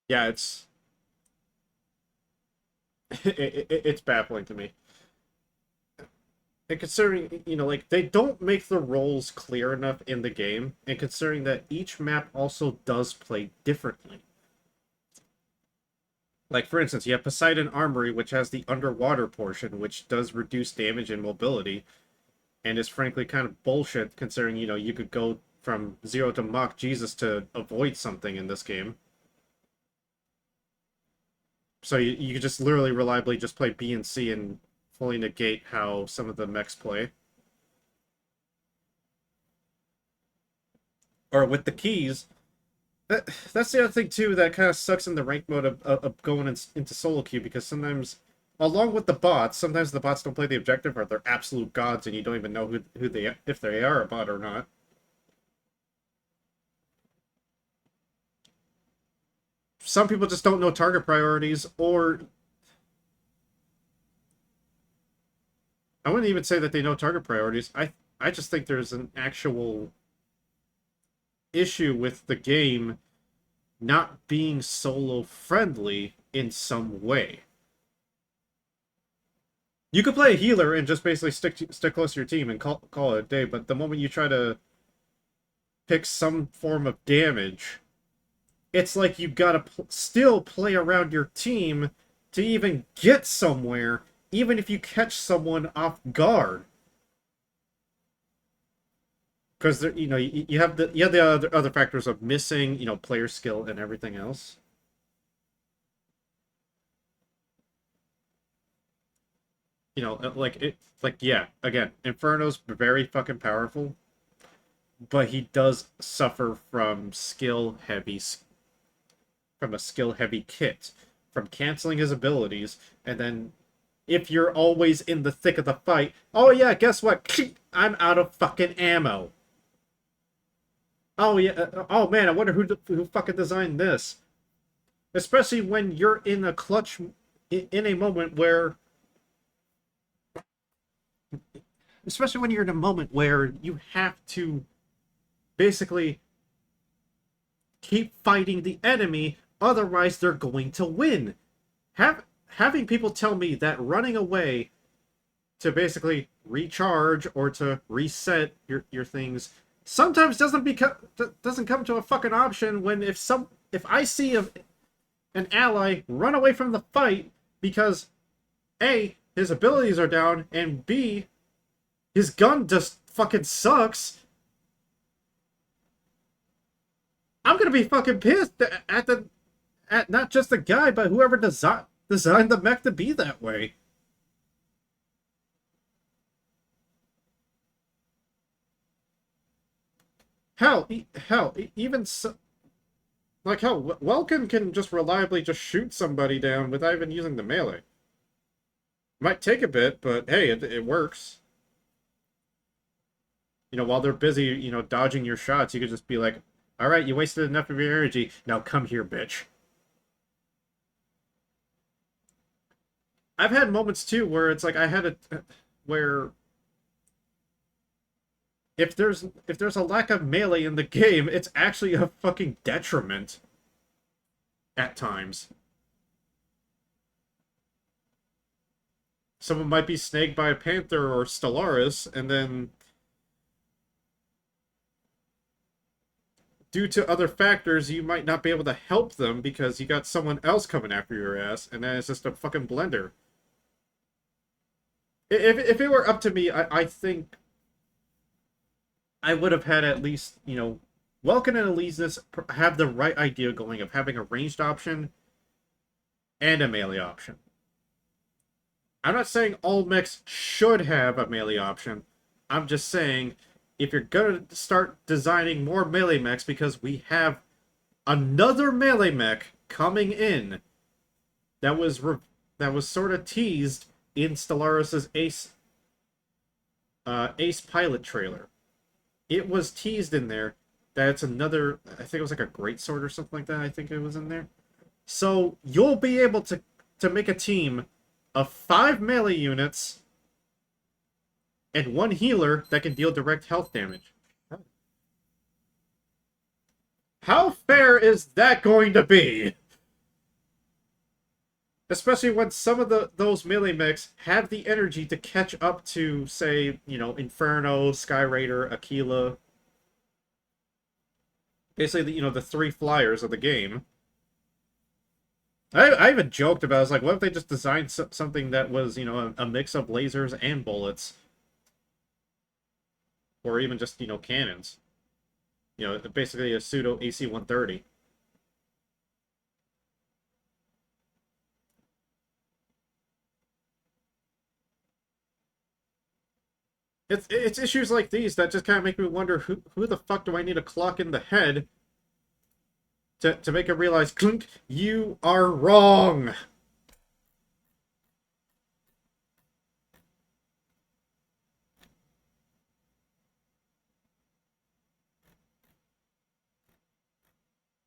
Yeah, it's baffling to me. And considering, like, they don't make the roles clear enough in the game, and considering that each map also does play differently. Like, for instance, you have Poseidon Armory, which has the underwater portion, which does reduce damage and mobility, and is frankly kind of bullshit considering, you could go from zero to Mach Jesus to avoid something in this game. So you could just literally reliably just play B and C and fully negate how some of the mechs play. Or with the keys, that's the other thing too that kind of sucks in the rank mode of going into solo queue, because sometimes, along with the bots, sometimes the bots don't play the objective, or they're absolute gods and you don't even know who they, if they are a bot or not. Some people just don't know target priorities, or I wouldn't even say that they know target priorities. I just think there's an actual issue with the game not being solo friendly in some way. You could play a healer and just basically stick close to your team and call it a day, but the moment you try to pick some form of damage, it's like you gotta still play around your team to even get somewhere, even if you catch someone off guard. Because you have the other factors of missing, player skill and everything else. Yeah, again, Inferno's very fucking powerful, but he does suffer from a skill heavy kit, from canceling his abilities, and then if you're always in the thick of the fight, oh yeah, guess what? I'm out of fucking ammo. Oh yeah, oh man, I wonder who fucking designed this. Especially when you're in a clutch, in a moment where, especially when you're in a moment where you have to basically keep fighting the enemy, otherwise they're going to win. Having people tell me that running away to basically recharge or to reset your things sometimes doesn't come to a fucking option, when if I see an ally run away from the fight because A, his abilities are down, and B, his gun just fucking sucks, I'm gonna be fucking pissed at not just the guy, but whoever designed the mech to be that way. Even so, like hell, Welkin can just reliably just shoot somebody down without even using the melee. Might take a bit, but hey, it works. While they're busy, dodging your shots, you could just be like, all right, you wasted enough of your energy. Now come here, bitch. I've had moments too where it's like where if there's a lack of melee in the game, it's actually a fucking detriment at times. Someone might be snagged by a panther or Stellaris, and then due to other factors, you might not be able to help them because you got someone else coming after your ass, and then it's just a fucking blender. If it were up to me, I think I would have had at least, Welkin and Elysius have the right idea going of having a ranged option and a melee option. I'm not saying all mechs should have a melee option. I'm just saying if you're gonna start designing more melee mechs because we have another melee mech coming in that was that was sort of teased in Stellaris's Ace pilot trailer. It was teased in there that it's another. I think it was like a great sword or something like that. I think it was in there. So you'll be able to make a team of 5 melee units and 1 healer that can deal direct health damage. How fair is that going to be? Especially when some of those melee mechs have the energy to catch up to, say, Inferno, Sky Raider, Aquila. Basically, the 3 flyers of the game. I even joked about it. I was like, what if they just designed something that was, a mix of lasers and bullets? Or even just, cannons. Basically a pseudo AC-130. It's issues like these that just kind of make me wonder who the fuck do I need to clock in the head to make it realize, Clink, you are wrong.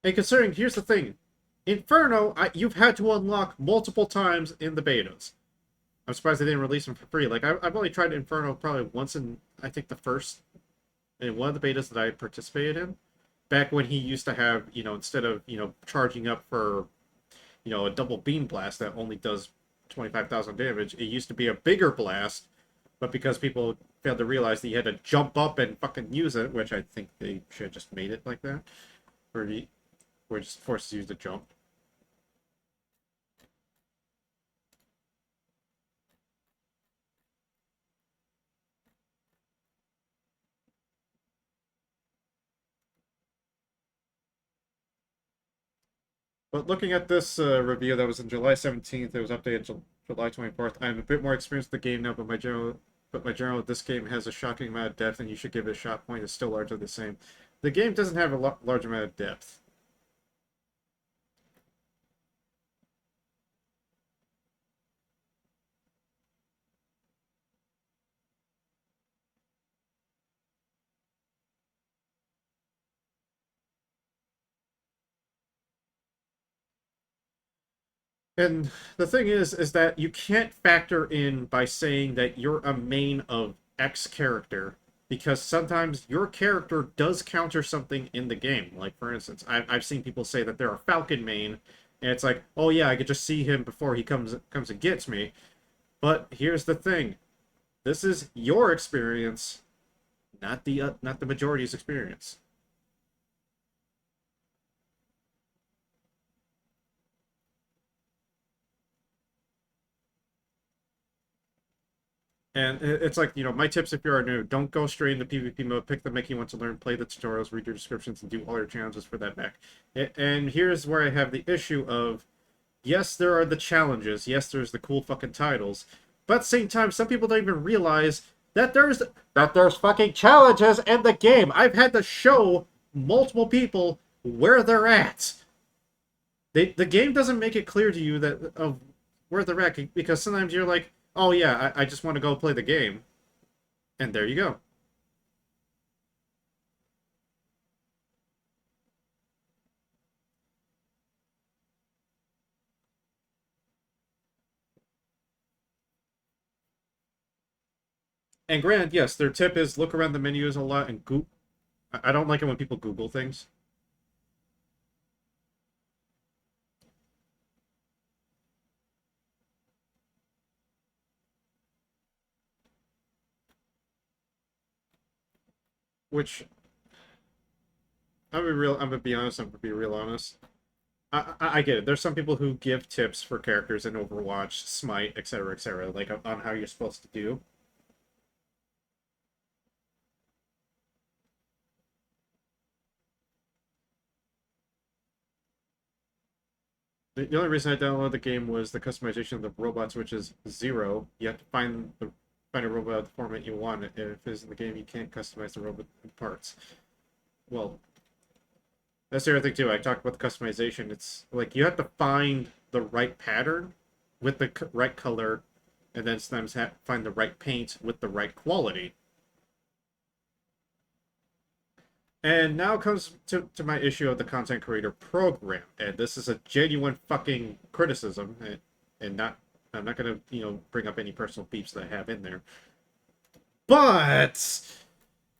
And considering, here's the thing, Inferno, you've had to unlock multiple times in the betas. I'm surprised they didn't release them for free. Like, I've only tried Inferno probably once in, I think, in one of the betas that I participated in. Back when he used to have, instead of, charging up for, a double beam blast that only does 25,000 damage, it used to be a bigger blast, but because people failed to realize that you had to jump up and fucking use it, which I think they should have just made it like that, where it just forces you to jump. But looking at this review that was in July 17th, it was updated July 24th. I'm a bit more experienced with the game now, but my general, this game has a shocking amount of depth, and you should give it a shot. Point is still largely the same. The game doesn't have a large amount of depth. And the thing is that you can't factor in by saying that you're a main of X character, because sometimes your character does counter something in the game. Like, for instance, I've seen people say that they're a Falcon main, and it's like, oh yeah, I could just see him before he comes and gets me. But here's the thing: this is your experience, not the majority's experience. And it's like, my tips if you are new, don't go straight into PvP mode. Pick the mech you want to learn, play the tutorials, read your descriptions, and do all your challenges for that mech. And here's where I have the issue of, yes, there are the challenges. Yes, there's the cool fucking titles. But at the same time, some people don't even realize that there's fucking challenges in the game. I've had to show multiple people where they're at. The game doesn't make it clear to you that of where they're at, because sometimes you're like, oh yeah, I just want to go play the game, and there you go. And granted, yes, their tip is look around the menus a lot and goop. I don't like it when people Google things. Which I'm gonna be honest. I'm gonna be real honest. I get it. There's some people who give tips for characters in Overwatch, Smite, etc., like on how you're supposed to do. The only reason I downloaded the game was the customization of the robots, which is zero. You have to find a robot of the format you want. If it's in the game, you can't customize the robot parts. Well, that's the other thing too. I talked about the customization. It's like you have to find the right pattern with the right color, and then sometimes find the right paint with the right quality. And now comes to my issue of the content creator program, and this is a genuine fucking criticism, and not I'm not gonna bring up any personal beefs that I have in there. But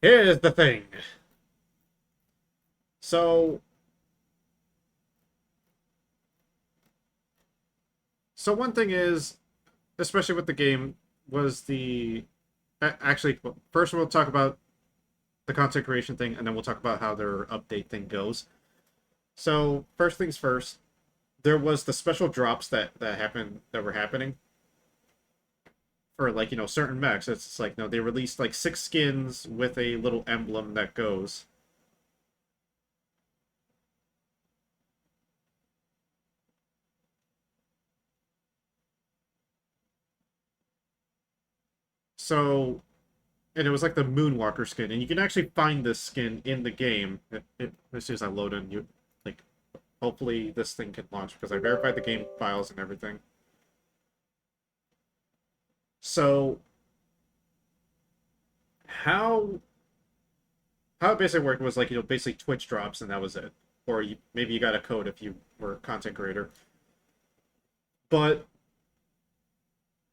here's the thing. So so one thing is, especially with the game, was actually first we'll talk about the content creation thing, and then we'll talk about how their update thing goes. So first things first, there was the special drops that were happening for like certain mechs. It's like no, they released like 6 skins with a little emblem that goes. So, and it was like the Moonwalker skin, and you can actually find this skin in the game. As soon as I load in, you like, hopefully this thing can launch because I verified the game files and everything. So, how how it basically worked was like basically Twitch drops and that was it, or maybe you got a code if you were a content creator. But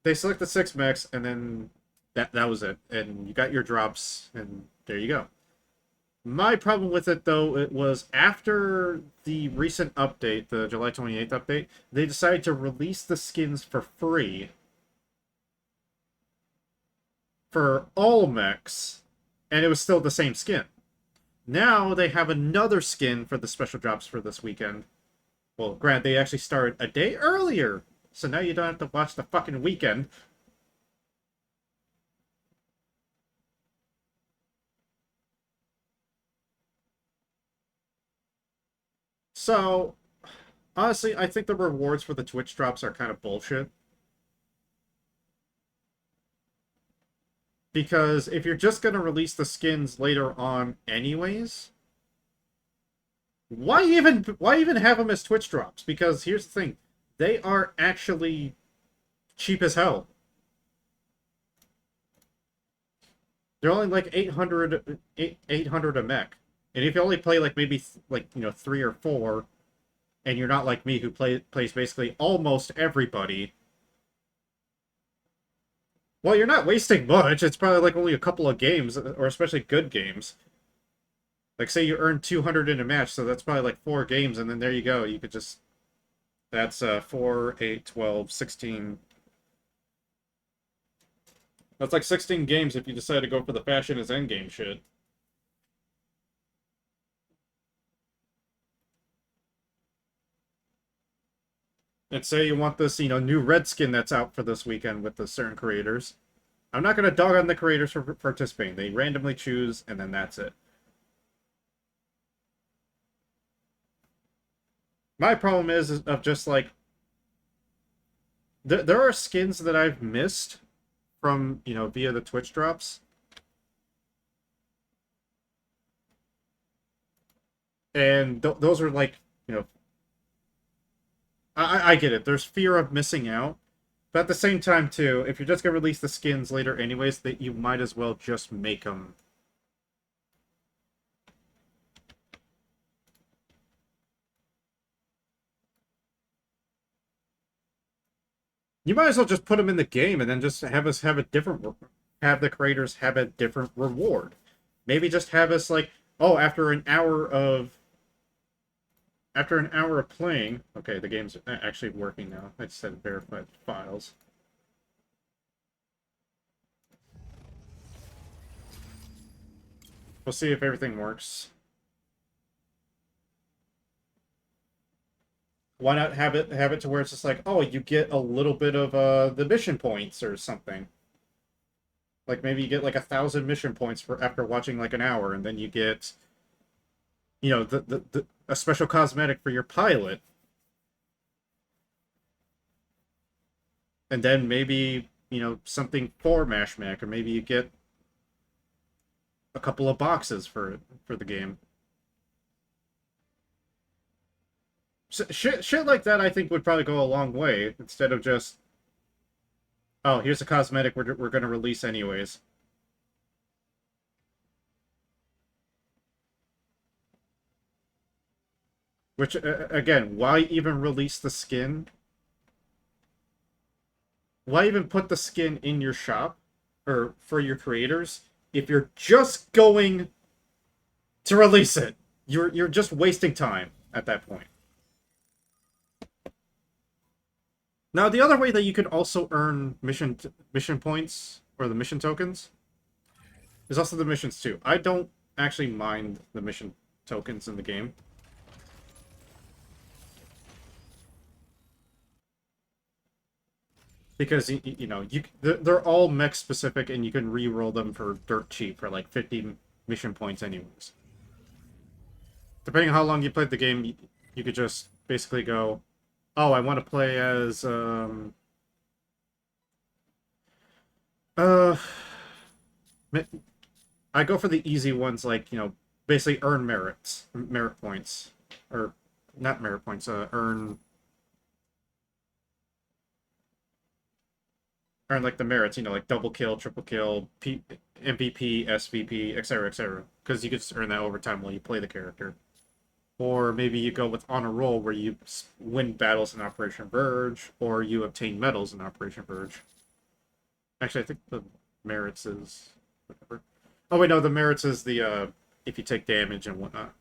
they select the 6 mechs and then that was it, and you got your drops and there you go. My problem with it, though, it was after the recent update, the July 28th update, they decided to release the skins for free for all mechs, and it was still the same skin. Now they have another skin for the special drops for this weekend. Well, granted, they actually started a day earlier, so now you don't have to watch the fucking weekend. So, honestly, I think the rewards for the Twitch drops are kind of bullshit. Because if you're just going to release the skins later on anyways, why even have them as Twitch drops? Because here's the thing, they are actually cheap as hell. They're only like 800 a mech. And if you only play like maybe like 3 or 4, and you're not like me who plays basically almost everybody, well, you're not wasting much. It's probably like only a couple of games, or especially good games. Like, say you earn 200 in a match, so that's probably like 4 games, and then there you go. You could just... That's 4, 8, 12, 16. That's like 16 games if you decide to go for the fashion as endgame shit. And say you want this, new red skin that's out for this weekend with the certain creators. I'm not going to dog on the creators for participating. They randomly choose, and then that's it. My problem is of just like... There are skins that I've missed from, via the Twitch drops. And those are like, I get it. There's fear of missing out. But at the same time, too, if you're just going to release the skins later anyways, that you might as well just make them. You might as well just put them in the game and then just have us have a different... Have the creators have a different reward. Maybe just have us like, oh, after an hour of playing... Okay, the game's actually working now. I just said verified files. We'll see if everything works. Why not have it to where it's just like, oh, you get a little bit of the mission points or something. Like maybe you get like 1,000 mission points for after watching like an hour, and then you get, a special cosmetic for your pilot. And then maybe, something for Mashmac, or maybe you get a couple of boxes for the game. Shit like that, I think, would probably go a long way instead of just, oh, here's a cosmetic we're going to release anyways. Which, again, why even release the skin? Why even put the skin in your shop or for your creators if you're just going to release it? You're just wasting time at that point. Now, the other way that you could also earn mission points or the mission tokens is also the missions too. I don't actually mind the mission tokens in the game. Because they're all mech specific, and you can re-roll them for dirt cheap for like 50 mission points, anyways. Depending on how long you played the game, you could just basically go, "Oh, I want to play as uh, I go for the easy ones, like basically earn merit points, or not merit points, earn like the merits, like double kill, triple kill, MVP, SVP, etc., etc. Because you can just earn that over time while you play the character. Or maybe you go with on a roll where you win battles in Operation Verge, or you obtain medals in Operation Verge. Actually, I think the merits is whatever. Oh wait, no, the merits is the if you take damage and whatnot.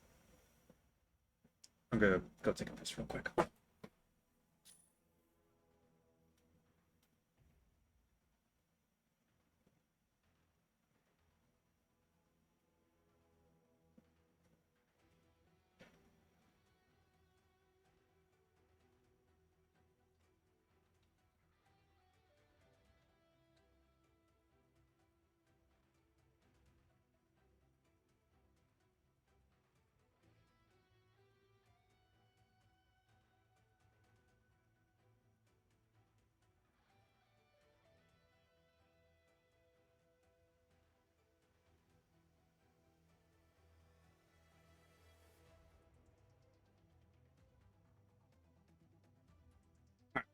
I'm gonna go take a piss real quick.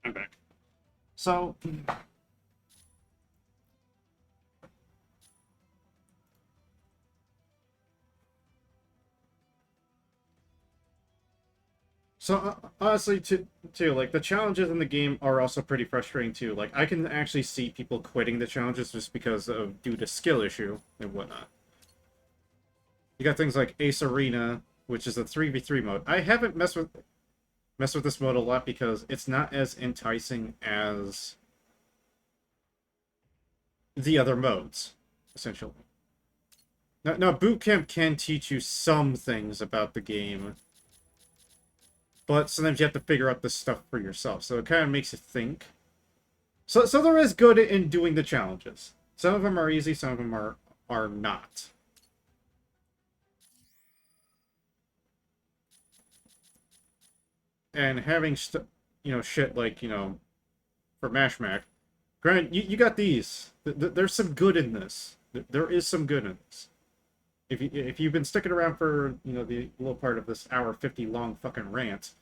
I'm back. So, honestly, too, like the challenges in the game are also pretty frustrating too. Like I can actually see people quitting the challenges just because of due to skill issue and whatnot. You got things like Ace Arena, which is a 3v3 mode. I haven't messed with this mode a lot because it's not as enticing as the other modes, essentially. Now boot camp can teach you some things about the game, but sometimes you have to figure out this stuff for yourself. So it kind of makes you think. So there is good in doing the challenges. Some of them are easy, some of them are not. And having shit like for Mashmac. Granted, you got these. There's some good in this. There is some good in this. If you've been sticking around for the little part of this hour 50 long fucking rant,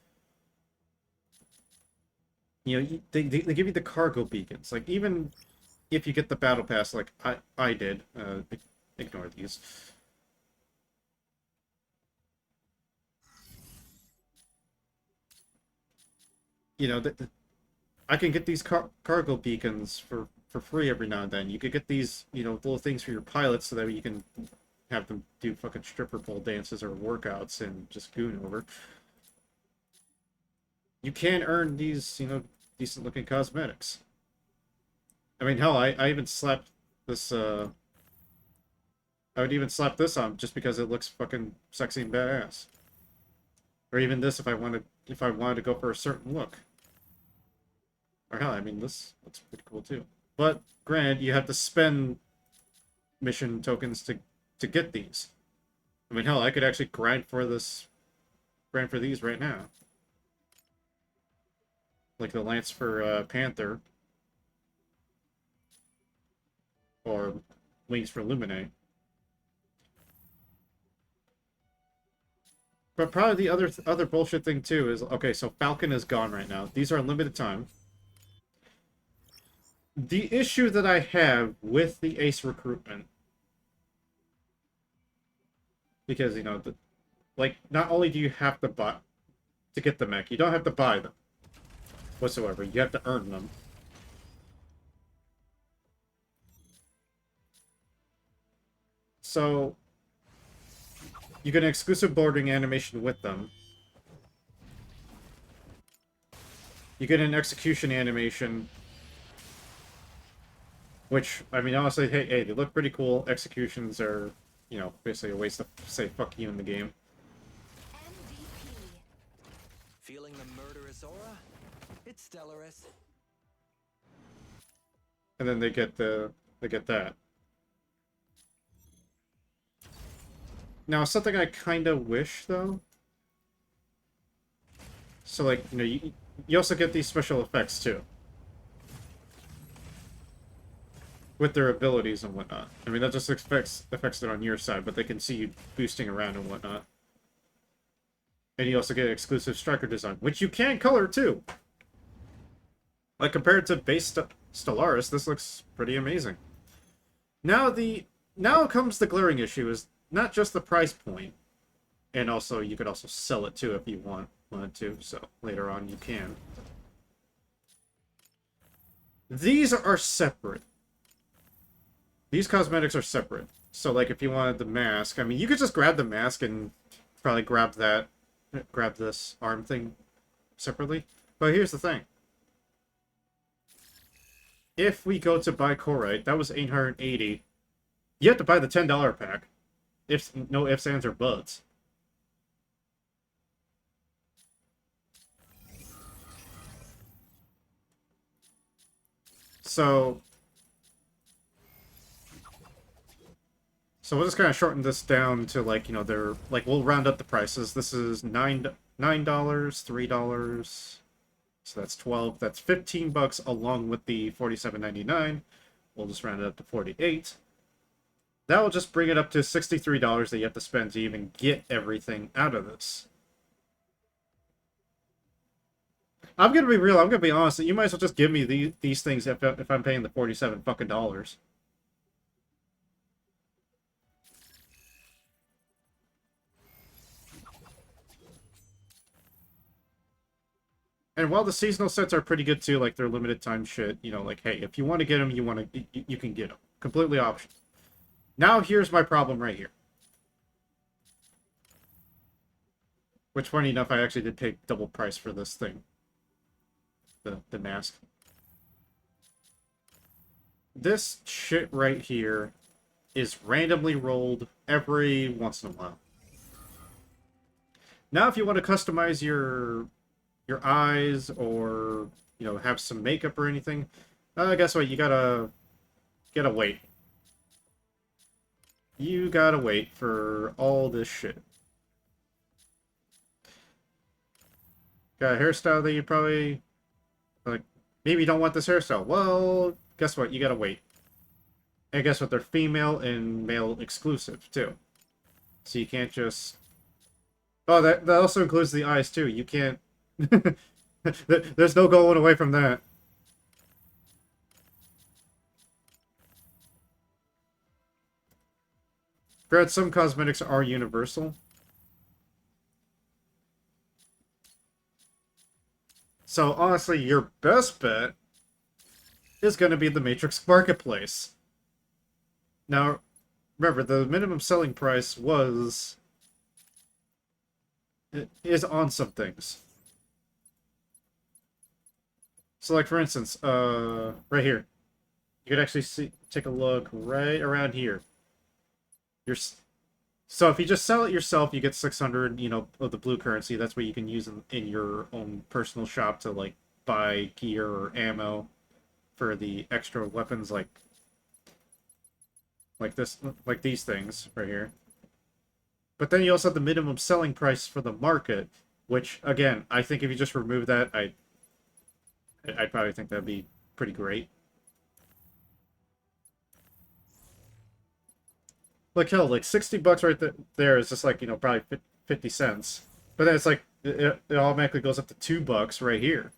they give you the cargo beacons. Like even if you get the battle pass, like I did, ignore these. I can get these cargo beacons for free every now and then. You could get these little things for your pilots so that you can have them do fucking stripper pole dances or workouts and just goon over. You can earn these decent looking cosmetics. I mean, hell, I even slapped this I would even slap this on just because it looks fucking sexy and badass. Or even this if I wanted to go for a certain look. Or hell, I mean this looks pretty cool too. But granted, you have to spend mission tokens to get these. I mean, hell, I could actually grind for these right now. Like the lance for Panther. or Wings for Lumine. But probably the other bullshit thing too is, okay, so Falcon is gone right now. These are limited time. The issue that I have with the Ace recruitment, because like, not only do you have to buy to get the mech, you don't have to buy them whatsoever. You have to earn them. So you get an exclusive boarding animation with them. You get an execution animation, which, I mean, honestly, hey, they look pretty cool. Executions are, basically a waste to say fuck you in the game. Feeling the murderous aura? It's Stellaris. And then they get that. Now, something I kind of wish, though. So, like, you also get these special effects, too. With their abilities and whatnot. I mean, that just affects it on your side, but they can see you boosting around and whatnot. And you also get exclusive striker design, which you can color, too. Like, compared to base Stellaris, this looks pretty amazing. Now comes the glaring issue, is not just the price point, and also you could also sell it too if you wanted to, so later on you can. These are separate. These cosmetics are separate. So like if you wanted the mask, I mean you could just grab the mask and probably grab this arm thing separately. But here's the thing. If we go to buy Corite, that was $880. You have to buy the $10 pack. If no ifs, ands, or buts. So we'll just kind of shorten this down to, like, they're like, we'll round up the prices. This is $9, $3. So that's 12. That's $15 along with the $47.99. We'll just round it up to 48. That will just bring it up to $63 that you have to spend to even get everything out of this. I'm gonna be real. I'm gonna be honest. You might as well just give me these things if I'm paying the $47 fucking dollars. And while the seasonal sets are pretty good too, like they're limited time shit, like, hey, if you want to get them, you can get them. Completely optional. Now here's my problem right here. Which, funny enough, I actually did pay double price for this thing. The mask. This shit right here is randomly rolled every once in a while. Now if you want to customize your eyes or have some makeup or anything, guess what, you gotta wait. You gotta wait for all this shit. Got a hairstyle that you probably like, maybe you don't want this hairstyle. Well, guess what, you gotta wait. And guess what, they're female and male exclusive too, so you can't just... Oh, that also includes the eyes too. You can't... There's no going away from that. Granted, some cosmetics are universal. So honestly, your best bet is going to be the Matrix Marketplace. Now, remember, the minimum selling price is on some things. So, like, for instance, right here. You could actually take a look right around here. So if you just sell it yourself, you get 600, of the blue currency. That's what you can use in your own personal shop to, like, buy gear or ammo for the extra weapons, like these things right here. But then you also have the minimum selling price for the market, which, again, I think if you just remove that, I'd probably think that'd be pretty great. Like hell, like 60 bucks right there is just like, probably 50 cents. But then it's like it automatically goes up to $2 right here.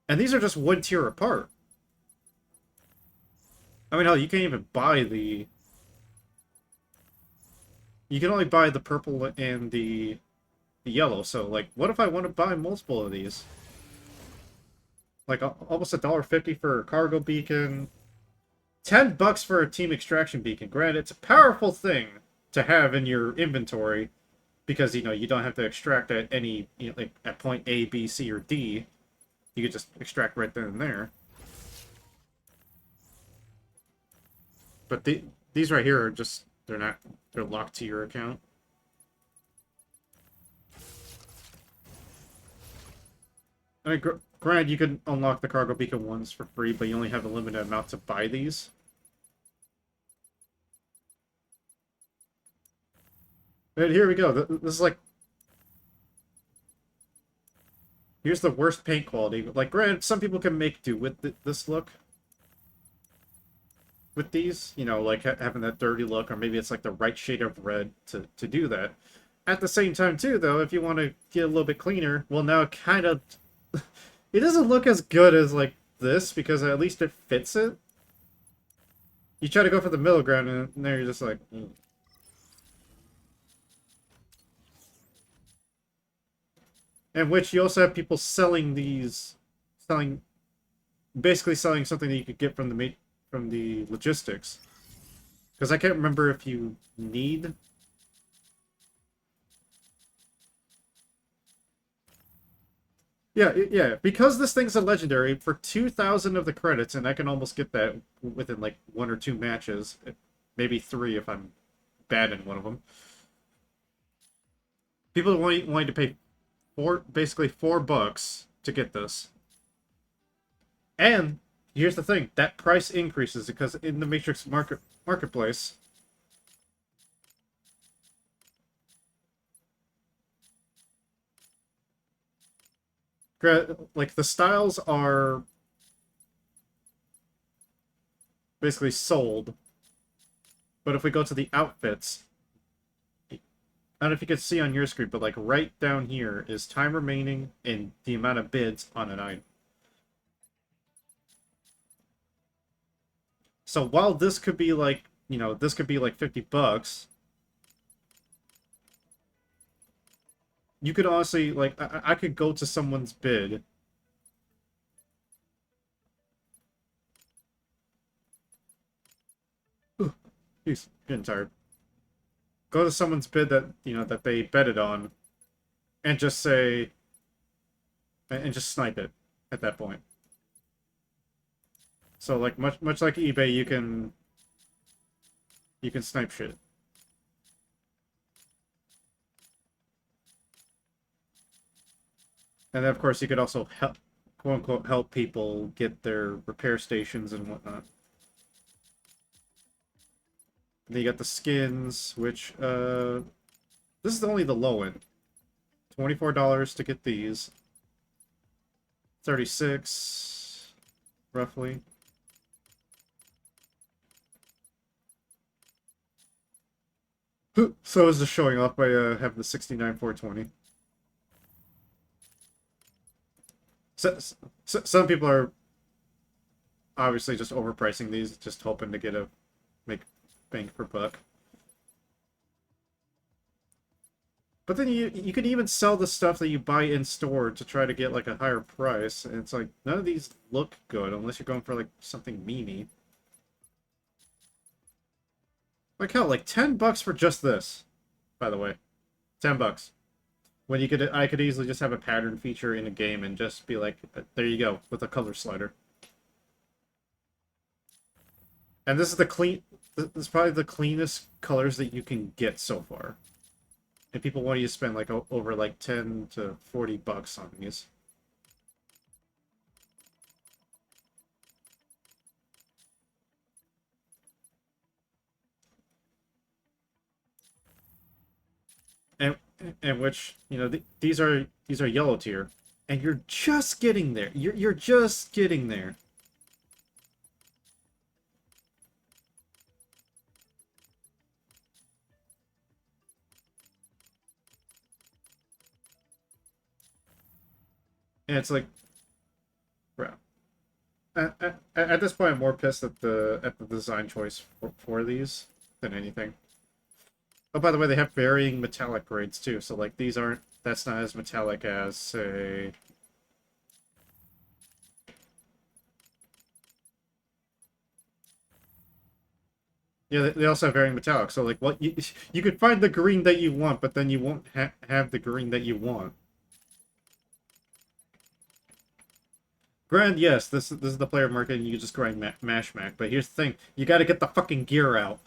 And these are just one tier apart. I mean, hell, you can't even buy the. You can only buy the purple and the yellow. So, like, what if I want to buy multiple of these? Like, almost $1.50 for a cargo beacon. $10 for a team extraction beacon. Granted, it's a powerful thing to have in your inventory because, you don't have to extract at any, like at point A, B, C, or D. You could just extract right then and there. But these right here are just, they're locked to your account. I mean, granted, you can unlock the cargo beacon ones for free, but you only have a limited amount to buy these. And here we go. This is like... Here's the worst paint quality. Like, granted, some people can make do with this look. With these, like having that dirty look, or maybe it's like the right shade of red to do that. At the same time, too, though, if you want to get a little bit cleaner, well, now it kind of... It doesn't look as good as, like, this, because at least it fits it. You try to go for the middle ground, and there you're just like... Mm. And which you also have people selling these... Basically selling something that you could get from the logistics. Because I can't remember if you need... Yeah, because this thing's a legendary, for 2,000 of the credits, and I can almost get that within, like, 1 or 2 matches. Maybe 3 if I'm bad in one of them. People wanting to pay basically $4 to get this. And, here's the thing, that price increases, because in the Matrix marketplace... Like, the styles are basically sold. But if we go to the outfits, I don't know if you can see on your screen, but like right down here is time remaining and the amount of bids on an item. So while this could be like, this could be like $50, you could honestly, like, I could go to someone's bid. Ooh, he's getting tired. Go to someone's bid that, that they betted on, and just say, and just snipe it at that point. So, like, much like eBay, you can snipe shit. And then, of course, you could also help, quote unquote, help people get their repair stations and whatnot. And then you got the skins, which, this is only the low end. $24 to get these. 36, roughly. So is this showing off by having the 69,420. Some people are obviously just overpricing these, just hoping to make bang per buck. But then you can even sell the stuff that you buy in store to try to get like a higher price, and it's like none of these look good unless you're going for like something memey. Like hell, like $10 for just this, by the way. $10. When I could easily just have a pattern feature in a game and just be like, there you go, with a color slider. And this is probably the cleanest colors that you can get so far. And people want you to spend like over like 10 to $40 on these. And which, these are yellow tier, and you're just getting there. You're just getting there. And it's like, bro. At this point, I'm more pissed at the design choice for these than anything. Oh, by the way, they have varying metallic grades too. So like these aren't. That's not as metallic as say. Yeah, they also have varying metallic. So like, what you could find the green that you want, but then you won't have the green that you want. Grind, yes, this is the player market, and you just grind mash mac. But here's the thing: you got to get the fucking gear out.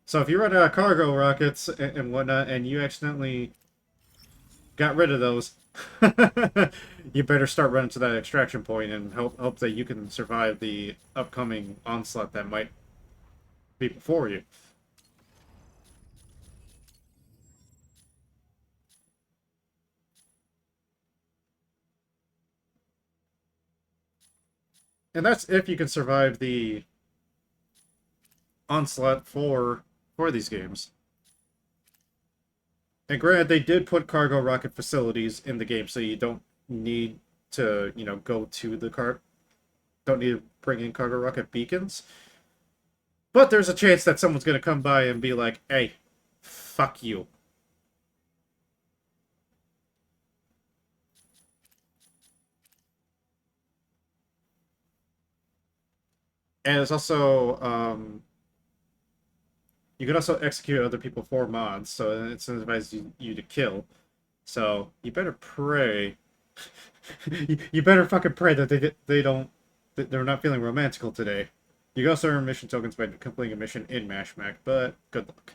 So if you run out of cargo rockets and whatnot, and you accidentally got rid of those, you better start running to that extraction point and hope that you can survive the upcoming onslaught that might be before you. And that's if you can survive the onslaught for these games. And granted, they did put cargo rocket facilities in the game, so you don't need to, go to the don't need to bring in cargo rocket beacons. But there's a chance that someone's gonna come by and be like, "Hey, fuck you." And it's also, you can also execute other people for mods, so it incentivizes you to kill. So you better pray. You better fucking pray that they don't that they're not feeling romantical today. You can also earn mission tokens by completing a mission in Mashmac, but good luck.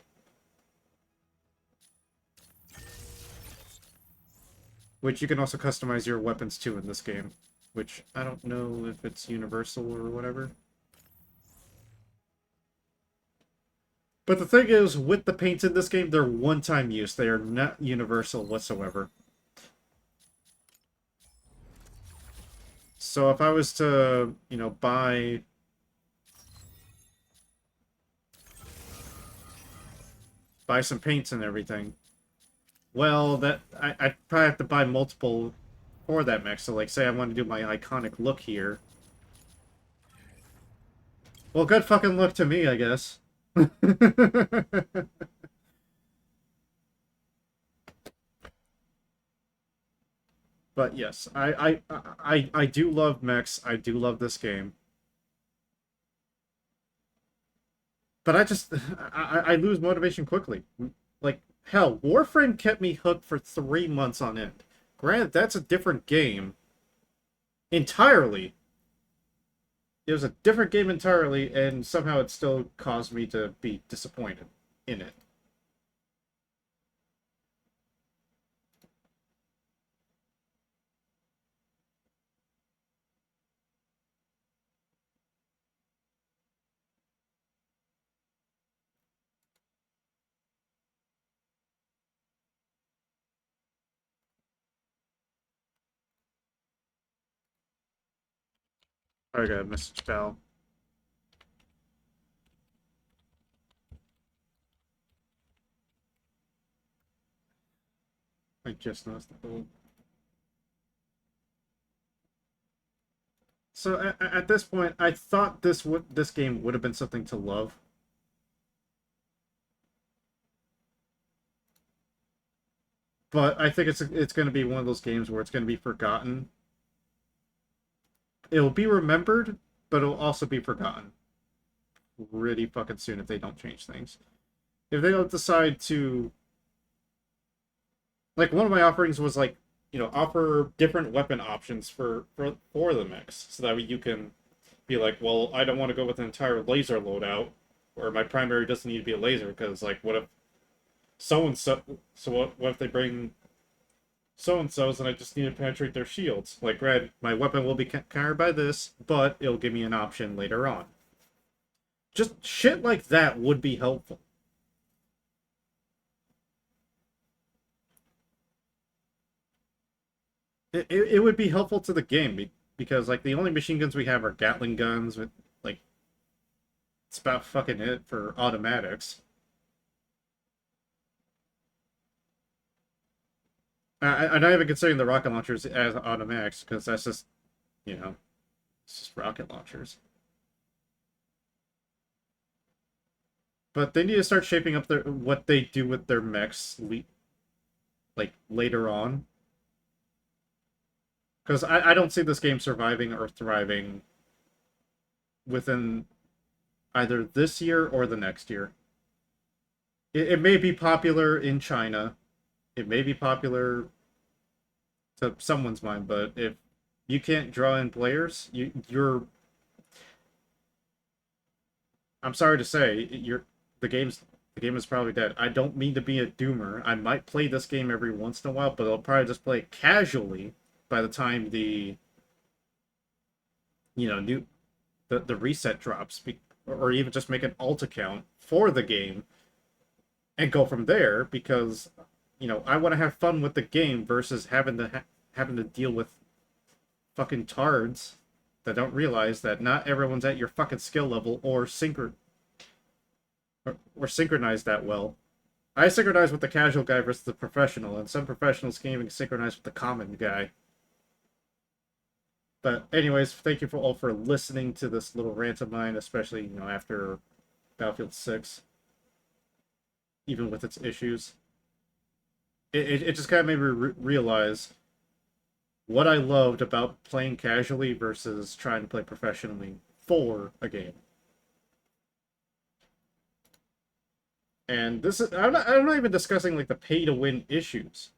Which you can also customize your weapons too in this game, which I don't know if it's universal or whatever. But the thing is, with the paints in this game, they're one-time use. They are not universal whatsoever. So if I was to, buy some paints and everything, well, I'd probably have to buy multiple for that mech. So like, say I want to do my iconic look here. Well, good fucking luck to me, I guess. But yes, I do love mechs. I do love this game. But I lose motivation quickly. Like hell, Warframe kept me hooked for 3 months on end. Granted, that's a different game entirely. It was a different game entirely, and somehow it still caused me to be disappointed in it. I got a message, pal. I just noticed the. So at this point, I thought this game would have been something to love. But I think it's going to be one of those games where it's going to be forgotten. It'll be remembered, but it'll also be forgotten pretty fucking soon if they don't change things. If they don't decide to, like, one of my offerings was like, offer different weapon options for the mix, so that way you can be like, well, I don't want to go with an entire laser loadout, or my primary doesn't need to be a laser because like, what if so and so? So what if they bring so and so's and I just need to penetrate their shields? Like, red, my weapon will be countered by this, but it'll give me an option later on. Just shit like that would be helpful. It would be helpful to the game because like the only machine guns we have are Gatling guns with like it's about fucking it for automatics. I'm not even considering the rocket launchers as automatics because that's just, you know, it's just rocket launchers. But they need to start shaping up their what they do with their mechs, like later on, because I don't see this game surviving or thriving within either this year or the next year. It may be popular in China, it may be popular to someone's mind, but if you can't draw in players, you're I'm sorry to say, the game is probably dead. I don't mean to be a doomer. I might play this game every once in a while, but I'll probably just play it casually by the time the new the reset drops, or even just make an alt account for the game and go from there because I want to have fun with the game versus having to deal with fucking tards that don't realize that not everyone's at your fucking skill level or synchronized that well. I synchronize with the casual guy versus the professional, and some professionals can't even synchronize with the common guy. But anyways, thank you all for listening to this little rant of mine, especially after Battlefield 6, even with its issues. It just kind of made me realize what I loved about playing casually versus trying to play professionally for a game. And this is I'm not even discussing like the pay to win issues.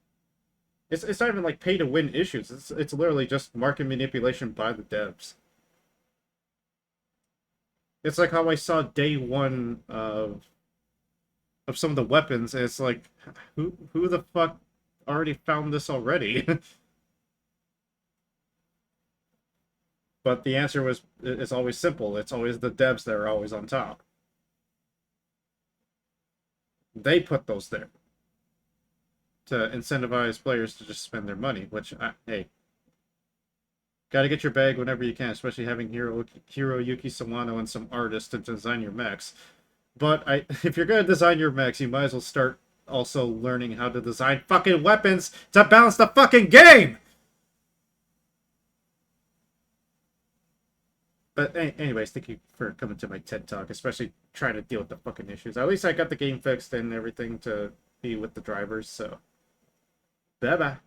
It's not even like pay to win issues. It's literally just market manipulation by the devs. It's like how I saw day one of some of the weapons, and it's like, who the fuck already found this already? But the answer was it's always simple. It's always the devs that are always on top. They put those there to incentivize players to just spend their money, which, hey, gotta get your bag whenever you can, especially having Hiroyuki Sawano and some artists to design your mechs. But if you're gonna design your mechs, you might as well start also learning how to design fucking weapons to balance the fucking game! But anyways, thank you for coming to my TED Talk, especially trying to deal with the fucking issues. At least I got the game fixed and everything to be with the drivers, so... Bye-bye.